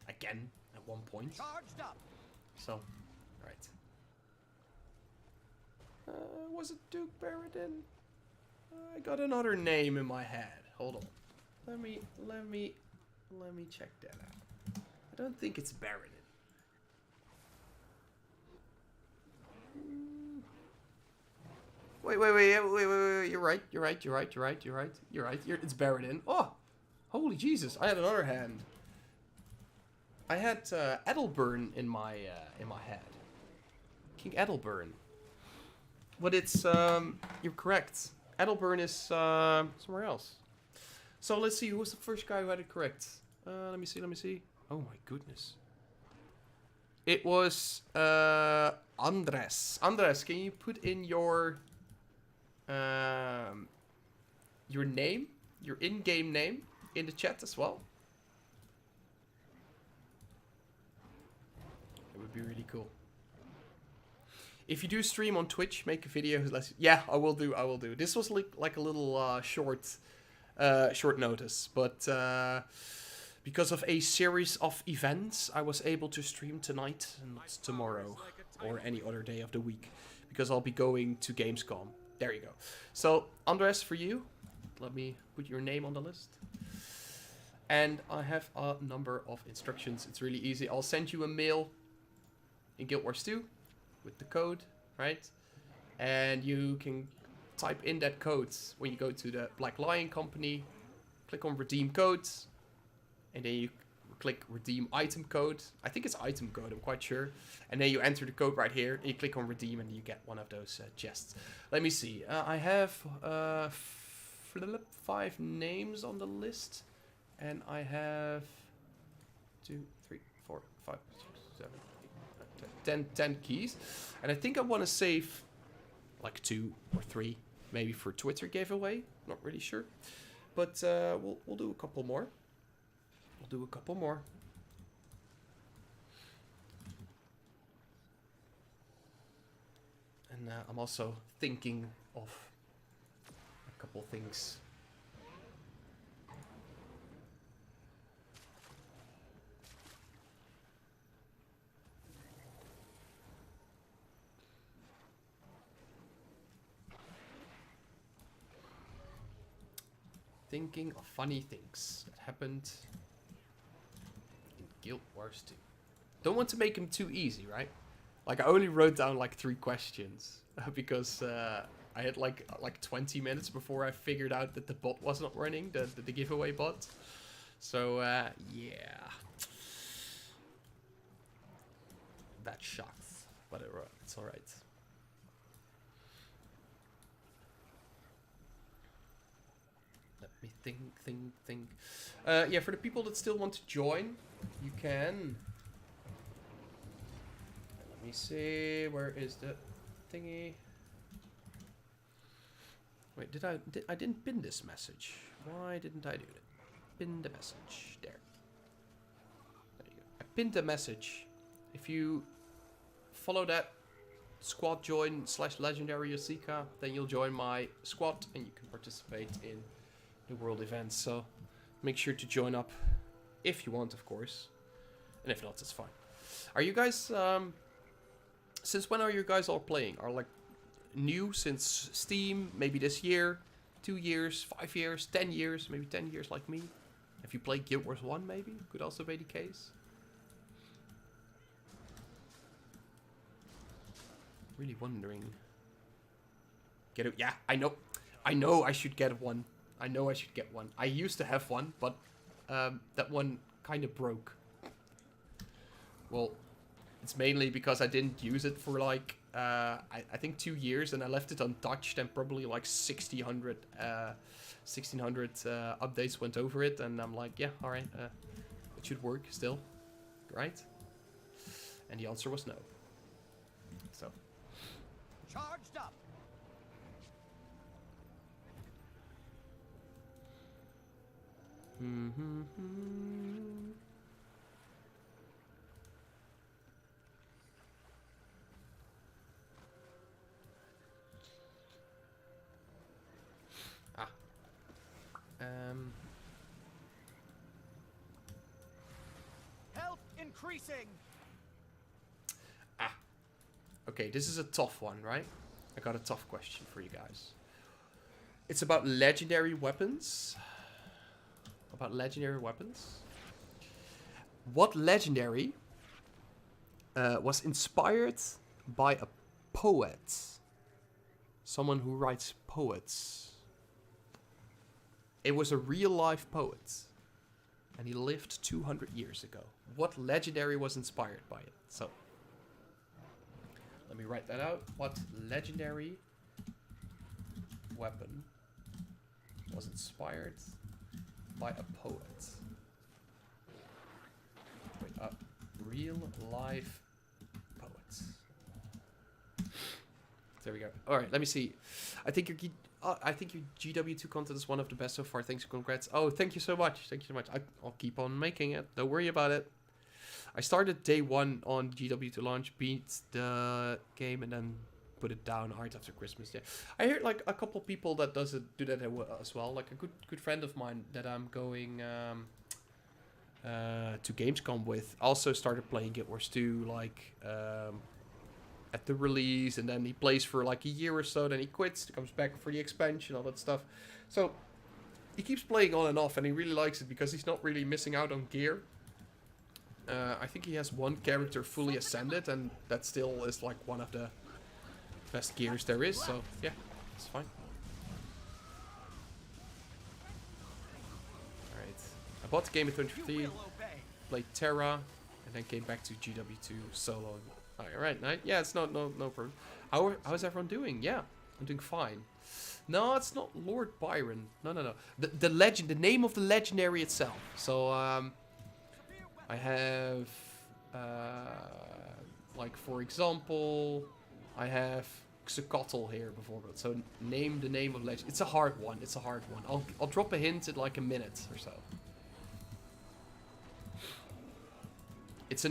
again at one point. Charged up. So, right. Was it Duke Barradin? I got another name in my head. Hold on. Let me check that out. I don't think it's Barradin. Wait. You're right. It's Barradin. Oh, holy Jesus! I had another hand. I had Edelburn in my head. King Edelburn. But it's you're correct. Edelburn is somewhere else. So let's see, who was the first guy who had it correct? Let me see. Oh my goodness. It was Andres. Andres, can you put in your name, your in-game name, in the chat as well? It would be really cool. If you do stream on Twitch, make a video. Yeah, I will do. This was like a little short notice, but because of a series of events, I was able to stream tonight and not tomorrow or any other day of the week because I'll be going to Gamescom. There you go. So Andres, for you, let me put your name on the list. And I have a number of instructions. It's really easy. I'll send you a mail in Guild Wars 2. With the code, right? And you can type in that code when you go to the Black Lion company, click on redeem codes, and then you click redeem item code. I think it's item code, I'm quite sure. And then you enter the code right here, and you click on redeem, and you get one of those chests. Let me see. I have 5 names on the list, and I have 2, 3, 4, 5, 6, 7, 10 keys, and I think I want to save like 2 or 3 maybe for Twitter giveaway, not really sure, but we'll do a couple more. And And I'm also thinking of a couple things. Thinking of funny things that happened in Guild Wars 2. Don't want to make them too easy, right? Like, I only wrote down like 3 questions because I had like 20 minutes before I figured out that the bot was not running, the giveaway bot. So yeah, that sucks, but it's all right. Let me think. Yeah, for the people that still want to join, you can. Let me see, where is the thingy? Wait, I didn't pin this message. Why didn't I do it? Pin the message. There you go. I pinned the message. If you follow that squad join / legendary Kyosika, then you'll join my squad and you can participate in the world events. So make sure to join up if you want, of course. And if not, it's fine. Are you guys since when are you guys all playing? Are like new since Steam, maybe this year, 2 years, 5 years, 10 years, maybe 10 years like me? Have you played Guild Wars 1 maybe? Could also be the case. Really wondering. Get it? Yeah, I know I should get one. I know I should get one. I used to have one, but that one kind of broke. Well, it's mainly because I didn't use it for like I think 2 years, and I left it untouched, and probably like 1600 updates went over it, and I'm like, yeah, all right, it should work still, right? And the answer was no. So Charged up. Health increasing. Okay, this is a tough one, right? I got a tough question for you guys. It's about legendary weapons. What legendary was inspired by a poet? Someone who writes poets. It was a real-life poet. And he lived 200 years ago. What legendary was inspired by it? So, let me write that out. What legendary weapon was inspired by a poet? Wait, real-life poets. There we go. All right, let me see. I think your GW2 content is one of the best so far. Thanks, congrats. Oh, thank you so much. Thank you so much. I'll keep on making it. Don't worry about it. I started day 1 on GW2 launch, beat the game, and then put it down hard after Christmas. Yeah, I heard like a couple people that do that as well. Like a good friend of mine that I'm going to Gamescom with also started playing Guild Wars 2 like at the release, and then he plays for like a year or so, then he quits, comes back for the expansion, all that stuff. So he keeps playing on and off, and he really likes it because he's not really missing out on gear. I think he has one character fully ascended, and that still is like one of the best gears there is, so yeah, it's fine. Alright, I bought the game in 2015, played Terra, and then came back to GW2 solo. Alright, nice. Yeah, it's no problem. How's everyone doing? Yeah, I'm doing fine. No, it's not Lord Byron. No. The name of the legendary itself. So I have like, for example, I have Xocotl here before, but so name the name of legend. It's a hard one. I'll drop a hint in like a minute or so. It's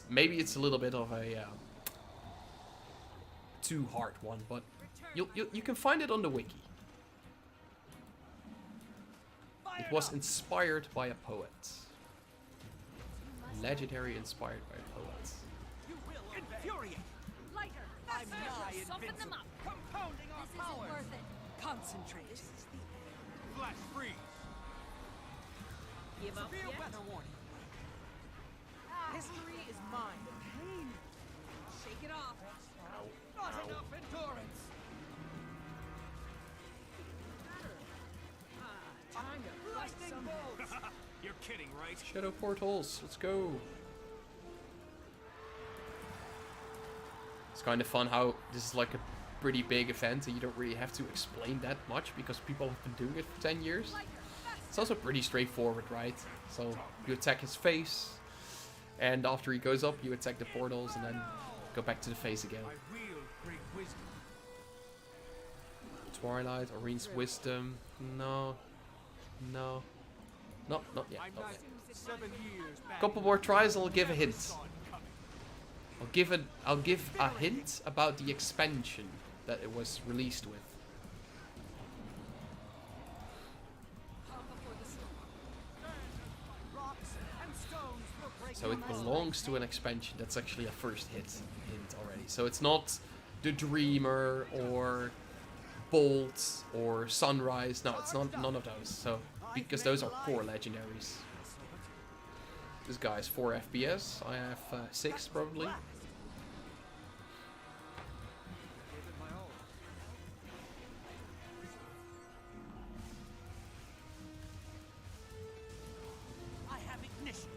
maybe it's a little bit of a too hard one, but you can find it on the wiki. It was inspired by a poet. Legendary inspired by a poet. You will infuriate. Lighter, I'm faster. nigh Soften them invincible. up. Compounding our This isn't powers. worth it. Concentrate. Flash freeze. Give up Severe yet? weather warning. History is mine. Pain. Shake it off. Not enough endurance. Time to bust Lightning some. bolts. You're kidding, right? Shadow portals, let's go. It's kind of fun how this is like a pretty big event and you don't really have to explain that much because people have been doing it for 10 years. It's also pretty straightforward, right? So you attack his face, and after he goes up, you attack the portals and then go back to the face again. I wield great wisdom. Twilight, Orine's Wisdom. No. No. No, not yet. I'm Not not yet. 7 years back. Couple more tries and I'll give a hint. Saw it coming. I'll give a hint about the expansion that it was released with. Rocks and stones will break So it belongs to an expansion. That's actually a first hint already. So it's not the Dreamer or Bolt or Sunrise. No, it's not none of those. So because those are core legendaries. This guy's 4 FPS. I have 6 probably. Give it my all. I have ignition.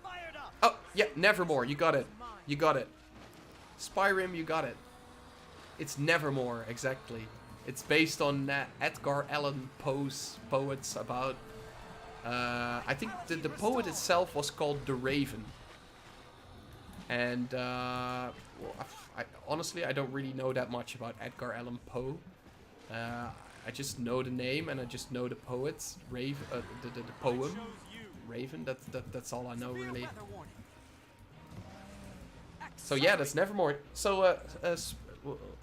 Fired up. Oh, yeah, Nevermore. You got it. You got it. Spyrim, you got it. It's Nevermore, exactly. It's based on Edgar Allan Poe's poets about... I think the poet itself was called The Raven. And, well, honestly, I don't really know that much about Edgar Allan Poe. I just know the name and I just know the poet's the poem. Raven, that's all I know really. Weather warning. So yeah, that's Nevermore. So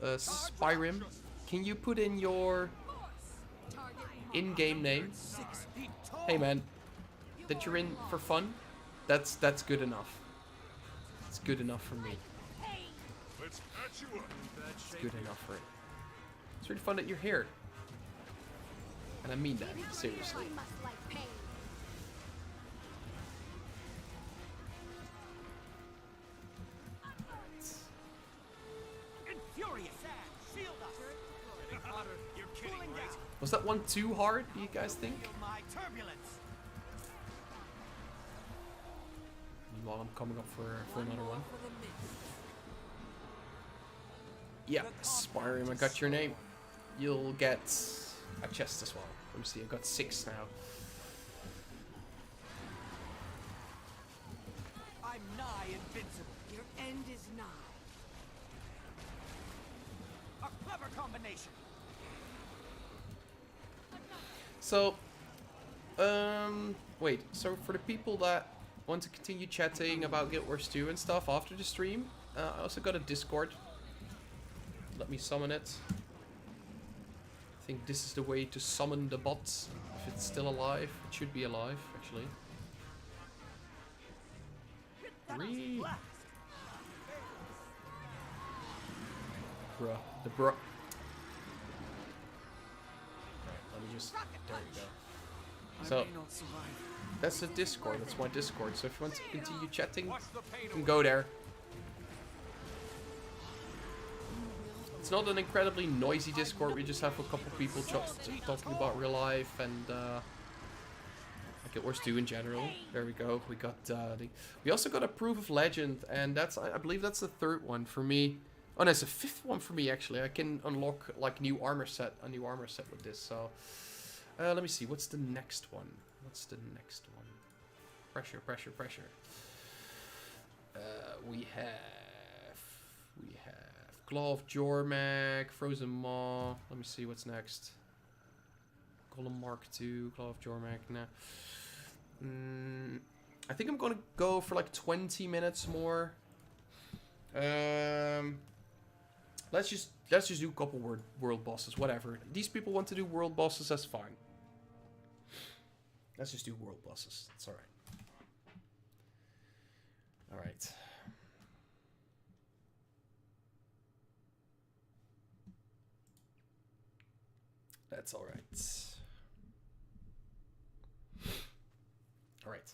Spyrim, can you put in your in-game name? 6 feet tall. Hey man, that you're in for fun? That's good enough. It's good enough for me. Let's patch you up. It's good enough for it. It's really fun that you're here. And I mean that, seriously. Must like pain. Infuriate. Shield us. Getting hotter. You're kidding, Cooling right? down. Was that one too hard, do you guys think? Feel my turbulence. Meanwhile, I'm coming up for another one. Yeah, Spyrim, I got your name. You'll get a chest as well. Let me see, I've got 6 now. I'm nigh invincible. Your end is nigh. A clever combination. So, wait, so for the people that want to continue chatting about Guild Wars 2 and stuff after the stream, I also got a Discord. Let me summon it. I think this is the way to summon the bot, if it's still alive. It should be alive, actually. 3. Bruh, the bruh. Let me just, there we go. So, that's the Discord, that's my Discord. So if you want to continue chatting, you can go there. It's not an incredibly noisy Discord, we just have a couple people talking about real life and like Guild Wars 2 in general. There we go, we got we also got a Proof of Legend, and that's, I believe that's the 3rd one for me. Oh no, it's the 5th one for me actually. I can unlock like a new armor set with this, so let me see, what's the next one? What's the next one? Pressure, pressure, pressure. We have Claw of Jormak, Frozen Maw. Let me see what's next. Golem Mark II, Claw of Jormak. Nah. I think I'm gonna go for like 20 minutes more. Let's just do a couple world bosses, whatever. These people want to do world bosses, that's fine. Let's just do world bosses. It's alright. Alright. That's alright. Alright.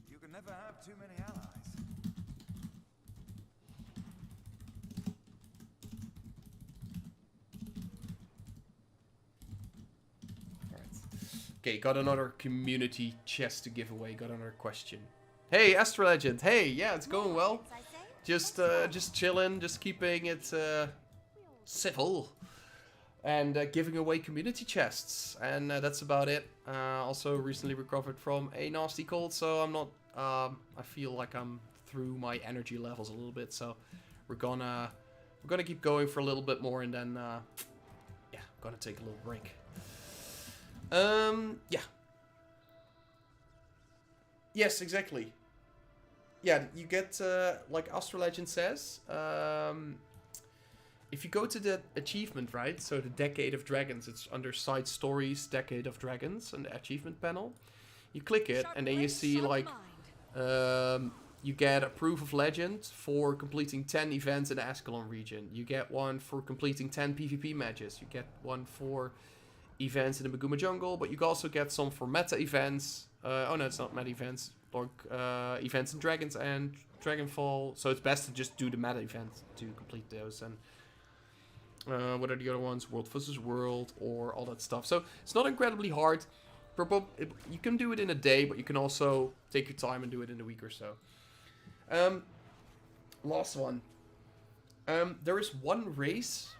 You can never have too many allies. Okay, got another community chest to give away. Got another question. Hey, Astro Legend. Hey, yeah, it's going well. Just chilling, just keeping it civil, and giving away community chests, and that's about it. Also, recently recovered from a nasty cold, so I'm not. I feel like I'm through my energy levels a little bit, so we're gonna keep going for a little bit more, and then yeah, gonna take a little break. Yeah. Yes, exactly. Yeah, you get, like Astro Legend says, if you go to the achievement, right, so the Decade of Dragons, it's under Side Stories, Decade of Dragons, and the achievement panel. You click it, and then you see, like, you get a Proof of Legend for completing 10 events in the Ascalon region. You get one for completing 10 PvP matches. You get one for events in the Maguma Jungle, but you can also get some for meta events. Oh no, it's not meta events. Like events in Dragons and Dragonfall. So it's best to just do the meta events to complete those. And what are the other ones? World vs. World or all that stuff. So it's not incredibly hard. You can do it in a day, but you can also take your time and do it in a week or so. Last one. There is one race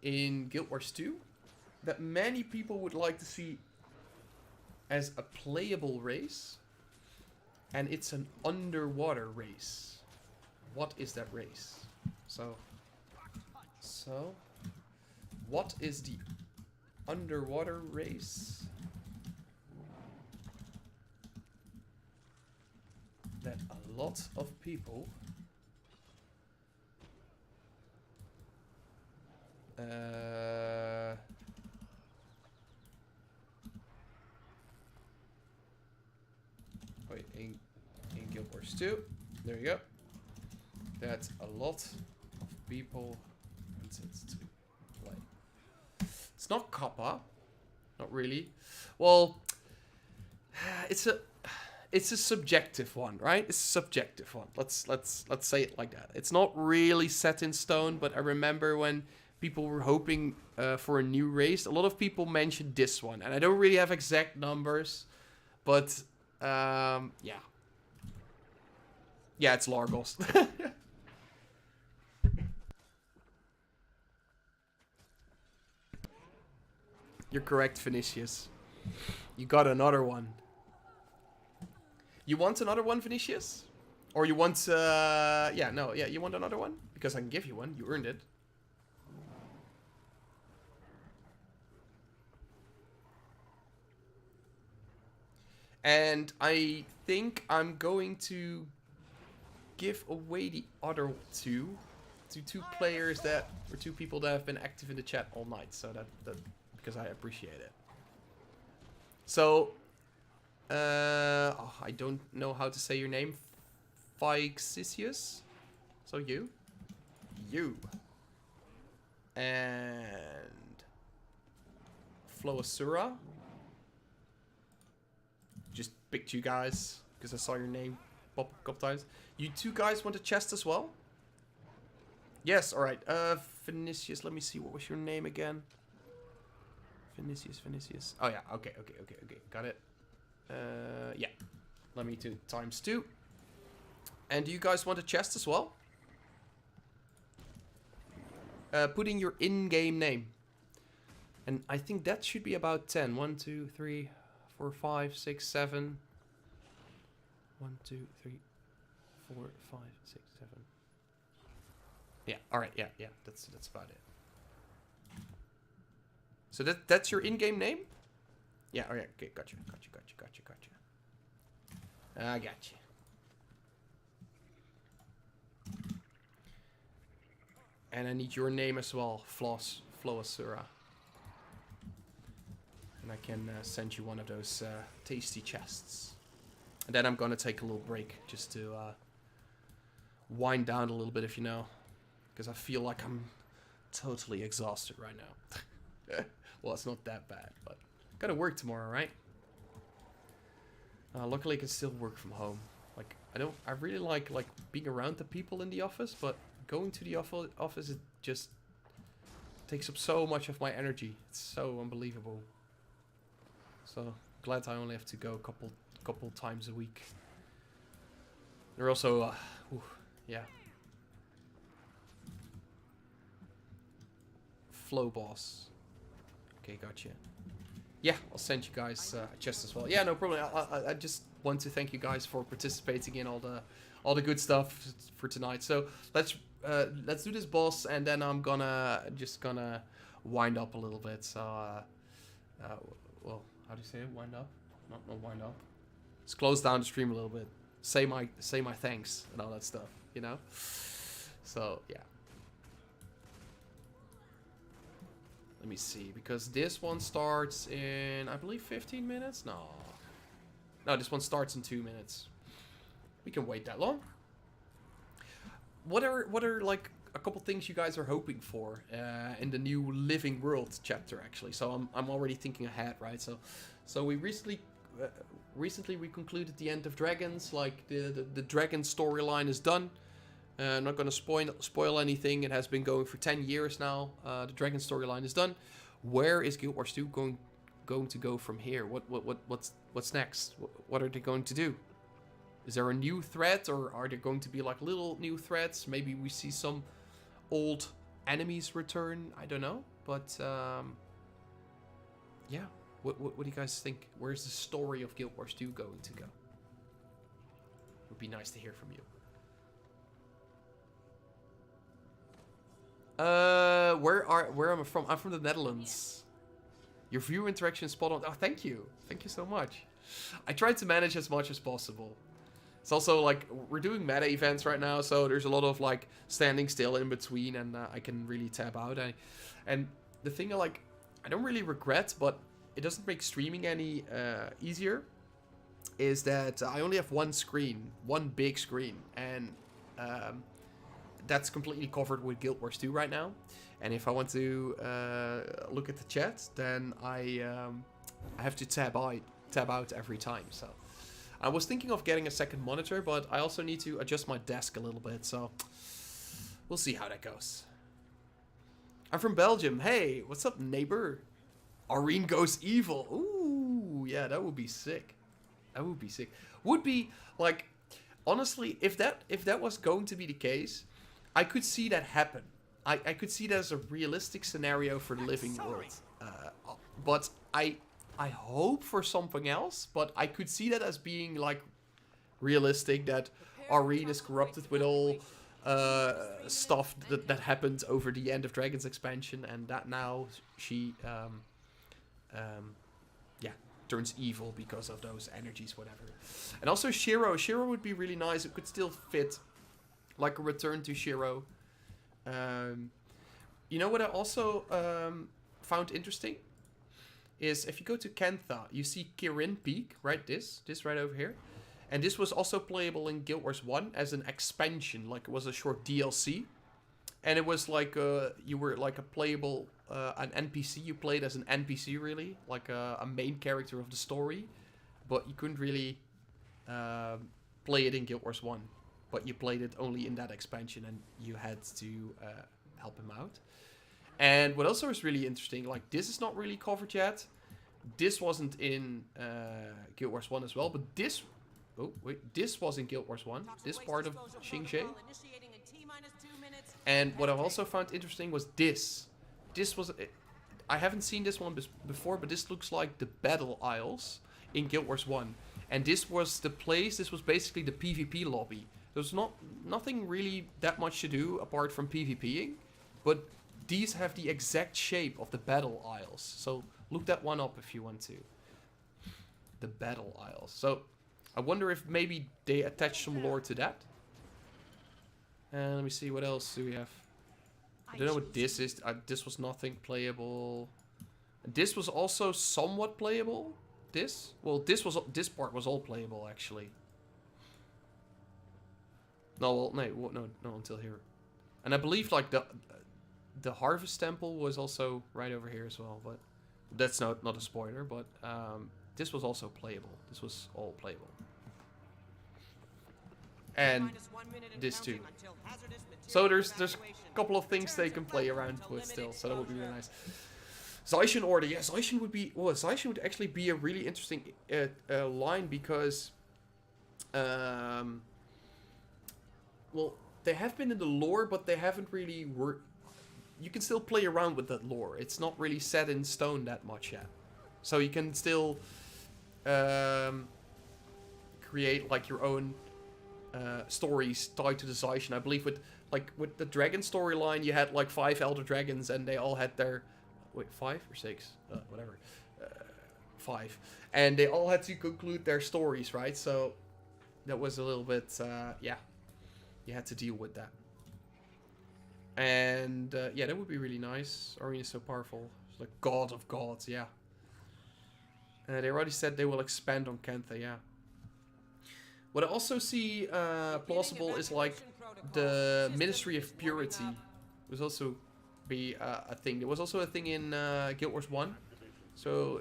in Guild Wars 2 that many people would like to see as a playable race, and it's an underwater race. What is that race? So what is the underwater race that a lot of people wait, in Guild Wars 2, there you go. That's a lot of people wanted to play. It's not Kappa, not really. Well, it's a subjective one, right? It's a subjective one. Let's say it like that. It's not really set in stone, but I remember when people were hoping for a new race, a lot of people mentioned this one, and I don't really have exact numbers, but yeah, it's Largos. You're correct, Vinicius. You got another one. You want another one, Vinicius? Or you want, you want another one? Because I can give you one. You earned it. And I think I'm going to give away the other two to two players that, or two people that have been active in the chat all night. So that because I appreciate it. So, I don't know how to say your name. Phyxisius. So you. And Floasura. Just picked you guys because I saw your name pop a couple times. You two guys want a chest as well? Yes, alright. Vinicius, let me see. What was your name again? Vinicius. Oh yeah, okay. Got it. Yeah. Let me do ×2. And do you guys want a chest as well? Put in your in-game name. And I think that should be about 10. 1, 2, 3, 4, 5, 6, 7. 1, 2, 3, 4, 5, 6, 7. Yeah, alright, yeah. That's about it. So that's your in-game name? Yeah, oh yeah, okay, gotcha. I got you. And I need your name as well, Floasura. And I can send you one of those tasty chests. And then I'm gonna take a little break just to wind down a little bit, if you know. Because I feel like I'm totally exhausted right now. Well, it's not that bad, but gotta work tomorrow, right? Luckily, I can still work from home. Like, I really like being around the people in the office, but going to the office, it just takes up so much of my energy. It's so unbelievable. So glad I only have to go a couple times a week. They're also, yeah. Flow boss. Okay, gotcha. Yeah, I'll send you guys a chest as well. Yeah, no problem. I just want to thank you guys for participating in all the good stuff for tonight. So let's do this boss, and then I'm gonna wind up a little bit. So well, how do you say it? Wind up? Not wind up. Let's close down the stream a little bit. Say my thanks and all that stuff. You know. So yeah. Let me see, because this one starts in, I believe, 15 minutes? No, this one starts in 2 minutes. We can wait that long. What are like a couple things you guys are hoping for in the new Living World chapter, actually? So I'm already thinking ahead, right? So we recently we concluded the End of Dragons. Like the dragon storyline is done. I'm not going to spoil anything. It has been going for 10 years now. The dragon storyline is done. Where is Guild Wars 2 going to go from here? What's next? What are they going to do? Is there a new threat, or are there going to be like little new threats? Maybe we see some old enemies return. I don't know, but yeah. What do you guys think? Where's the story of Guild Wars 2 going to go? Would be nice to hear from you. Where am I from? I'm from the Netherlands. Your viewer interaction is spot on. Oh, thank you so much. I try to manage as much as possible. It's also like we're doing meta events right now, so there's a lot of like standing still in between, and I can really tab out. And the thing I don't really regret, but it doesn't make streaming any easier, is that I only have one screen, one big screen, and that's completely covered with Guild Wars 2 right now. And if I want to look at the chat, then I have to tab out every time. So I was thinking of getting a second monitor, but I also need to adjust my desk a little bit. So we'll see how that goes. I'm from Belgium. Hey, what's up, neighbor? Irene goes evil. Ooh, yeah, that would be sick. That would be sick. Would be like, honestly, if that was going to be the case, I could see that happen. I could see that as a realistic scenario for the Living World. But I hope for something else. But I could see that as being like realistic, that Irene is corrupted with all stuff that happened over the End of Dragons expansion, and that now she turns evil because of those energies, whatever. And also Shiro would be really nice. It could still fit like a return to Shiro. You know what I also found interesting is if you go to Kentha, you see Kirin Peak, right? This right over here. And this was also playable in Guild Wars 1 as an expansion, like it was a short DLC. And it was like you were like a playable an NPC. You played as an NPC, really, like a main character of the story, but you couldn't really play it in Guild Wars 1. But you played it only in that expansion, and you had to help him out. And what also is really interesting, like this is not really covered yet. This wasn't in Guild Wars 1 as well, but this was in Guild Wars 1. This part of Xingzhe. And what I've also found interesting was this. This was, I haven't seen this one before, but this looks like the Battle Isles in Guild Wars 1. And this was the place, this was basically the PvP lobby. There's nothing really that much to do apart from PvPing, but these have the exact shape of the Battle Isles. So look that one up if you want to. the Battle Isles. So, I wonder if maybe they attach some lore to that. And let me see, what else do we have? I don't know what this is. This was nothing playable. This was also somewhat playable. This? Well, this part was all playable, actually. No, well, no, until here. And I believe, like, the Harvest Temple was also right over here as well, but that's not a spoiler, but this was also playable. This was all playable. And this too. So there's a couple of things they can play around with still, so that would be really nice. Zaishin Order, yeah, Zaishin would actually be a really interesting line because, well, they have been in the lore, but they haven't really worked. You can still play around with that lore. It's not really set in stone that much yet, so you can still create like your own stories tied to the Zaishin. I believe with the dragon storyline, you had like 5 elder dragons, and they all had their 5 or 6, whatever, 5, and they all had to conclude their stories, right? So that was a little bit, yeah, you had to deal with that. And yeah, that would be really nice. Arena is so powerful. It's like God of Gods, yeah. They already said they will expand on Kentha, yeah. What I also see plausible is like the Ministry of Purity was also be a thing. There was also a thing in Guild Wars 1, so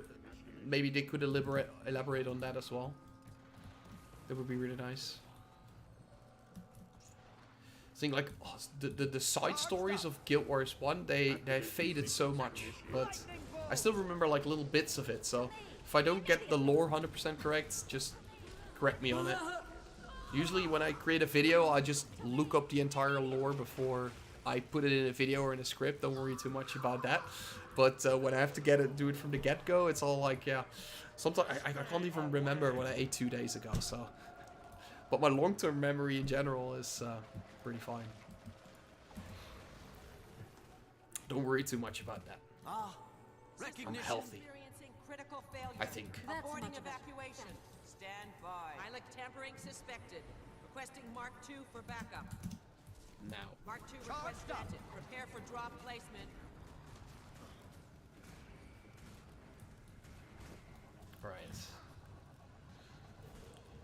maybe they could elaborate on that as well. That would be really nice. I think like the side stories of Guild Wars 1, they faded so much, but I still remember like little bits of it. So if I don't get the lore 100% correct, just correct me on it. Usually when I create a video, I just look up the entire lore before I put it in a video or in a script. Don't worry too much about that. But when I have to do it from the get-go, it's all like, yeah. Sometimes I can't even remember what I ate 2 days ago. So, but my long-term memory in general is pretty fine. Don't worry too much about that. I'm healthy, I think. Aborting evacuation. Stand by. Pilot tampering suspected. Requesting Mark II for backup. Now. Mark II request granted. Prepare for drop placement. Right.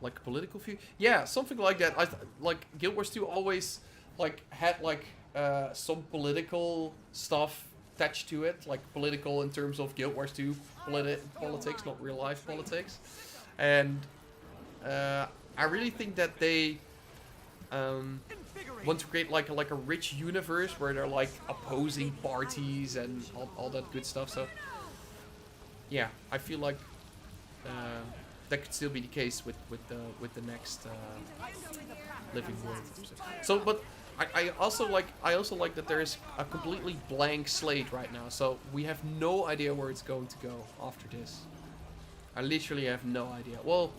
Like political view? Yeah, something like that. Like Guild Wars 2 always like had like some political stuff attached to it, like political in terms of Guild Wars 2 politics, not real life politics. And I really think that they want to create like a rich universe where they're like opposing parties and all that good stuff. So yeah, I feel like that could still be the case with the next Living World. So, but I also like that there is a completely blank slate right now. So we have no idea where it's going to go after this. I literally have no idea. Well,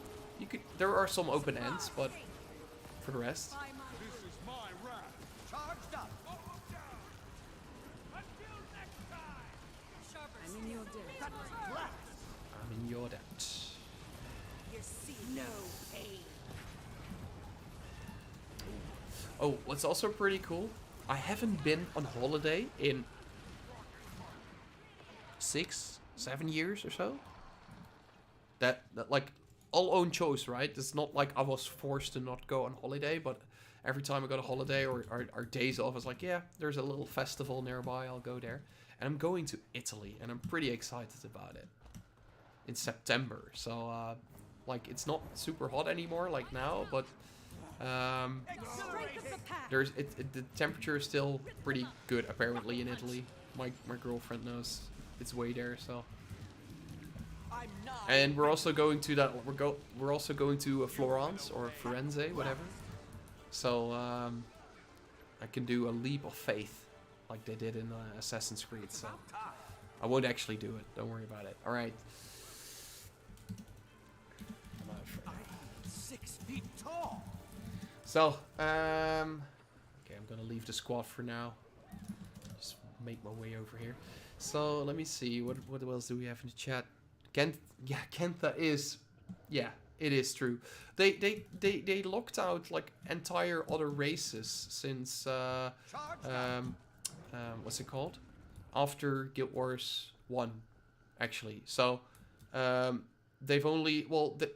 there are some open ends, but for the rest. This is my wrath. Charged up. Until next time. I'm in your debt. I'm in your debt. You see no pain. Oh, what's also pretty cool, I haven't been on holiday in 6, 7 years or so. That like all own choice, right? It's not like I was forced to not go on holiday, but every time I got a holiday or days off, I was like, yeah, there's a little festival nearby, I'll go there. And I'm going to Italy, and I'm pretty excited about it. In September, so like it's not super hot anymore like now, but the temperature is still pretty good apparently in Italy. My girlfriend knows it's way there, so. And we're also going to that. We're also going to Florence or Firenze, whatever. So I can do a leap of faith, like they did in Assassin's Creed. So I won't actually do it. Don't worry about it. All right. 6 feet tall. So okay, I'm gonna leave the squad for now. Just make my way over here. So let me see. What else do we have in the chat? Kentha is Yeah, it is true. They locked out like entire other races since what's it called? After Guild Wars 1, actually. So they've only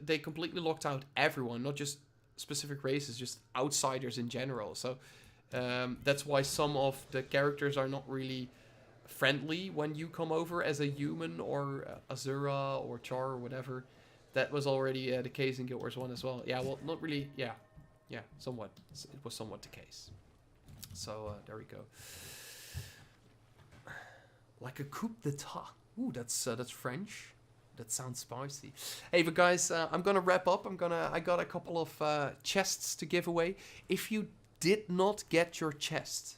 they completely locked out everyone, not just specific races, just outsiders in general. So that's why some of the characters are not really friendly when you come over as a human or Azura or Char or whatever. That was already the case in Guild Wars 1 as well. Yeah, well, not really. Yeah, somewhat. It was somewhat the case. So there we go. Like a coup d'etat. Ooh, that's French. That sounds spicy. Hey, but guys, I'm gonna wrap up. I got a couple of chests to give away. If you did not get your chest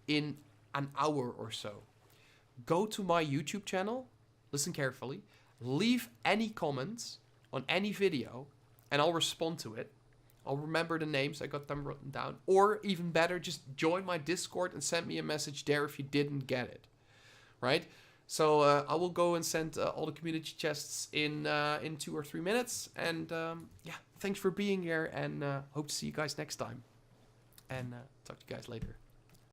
in an hour or so, go to my YouTube channel. Listen carefully. Leave any comments on any video, and I'll respond to it. I'll remember the names. I got them written down. Or even better, just join my Discord and send me a message there if you didn't get it. Right? So I will go and send all the community chests in 2 or 3 minutes. And yeah, thanks for being here, and hope to see you guys next time. And talk to you guys later.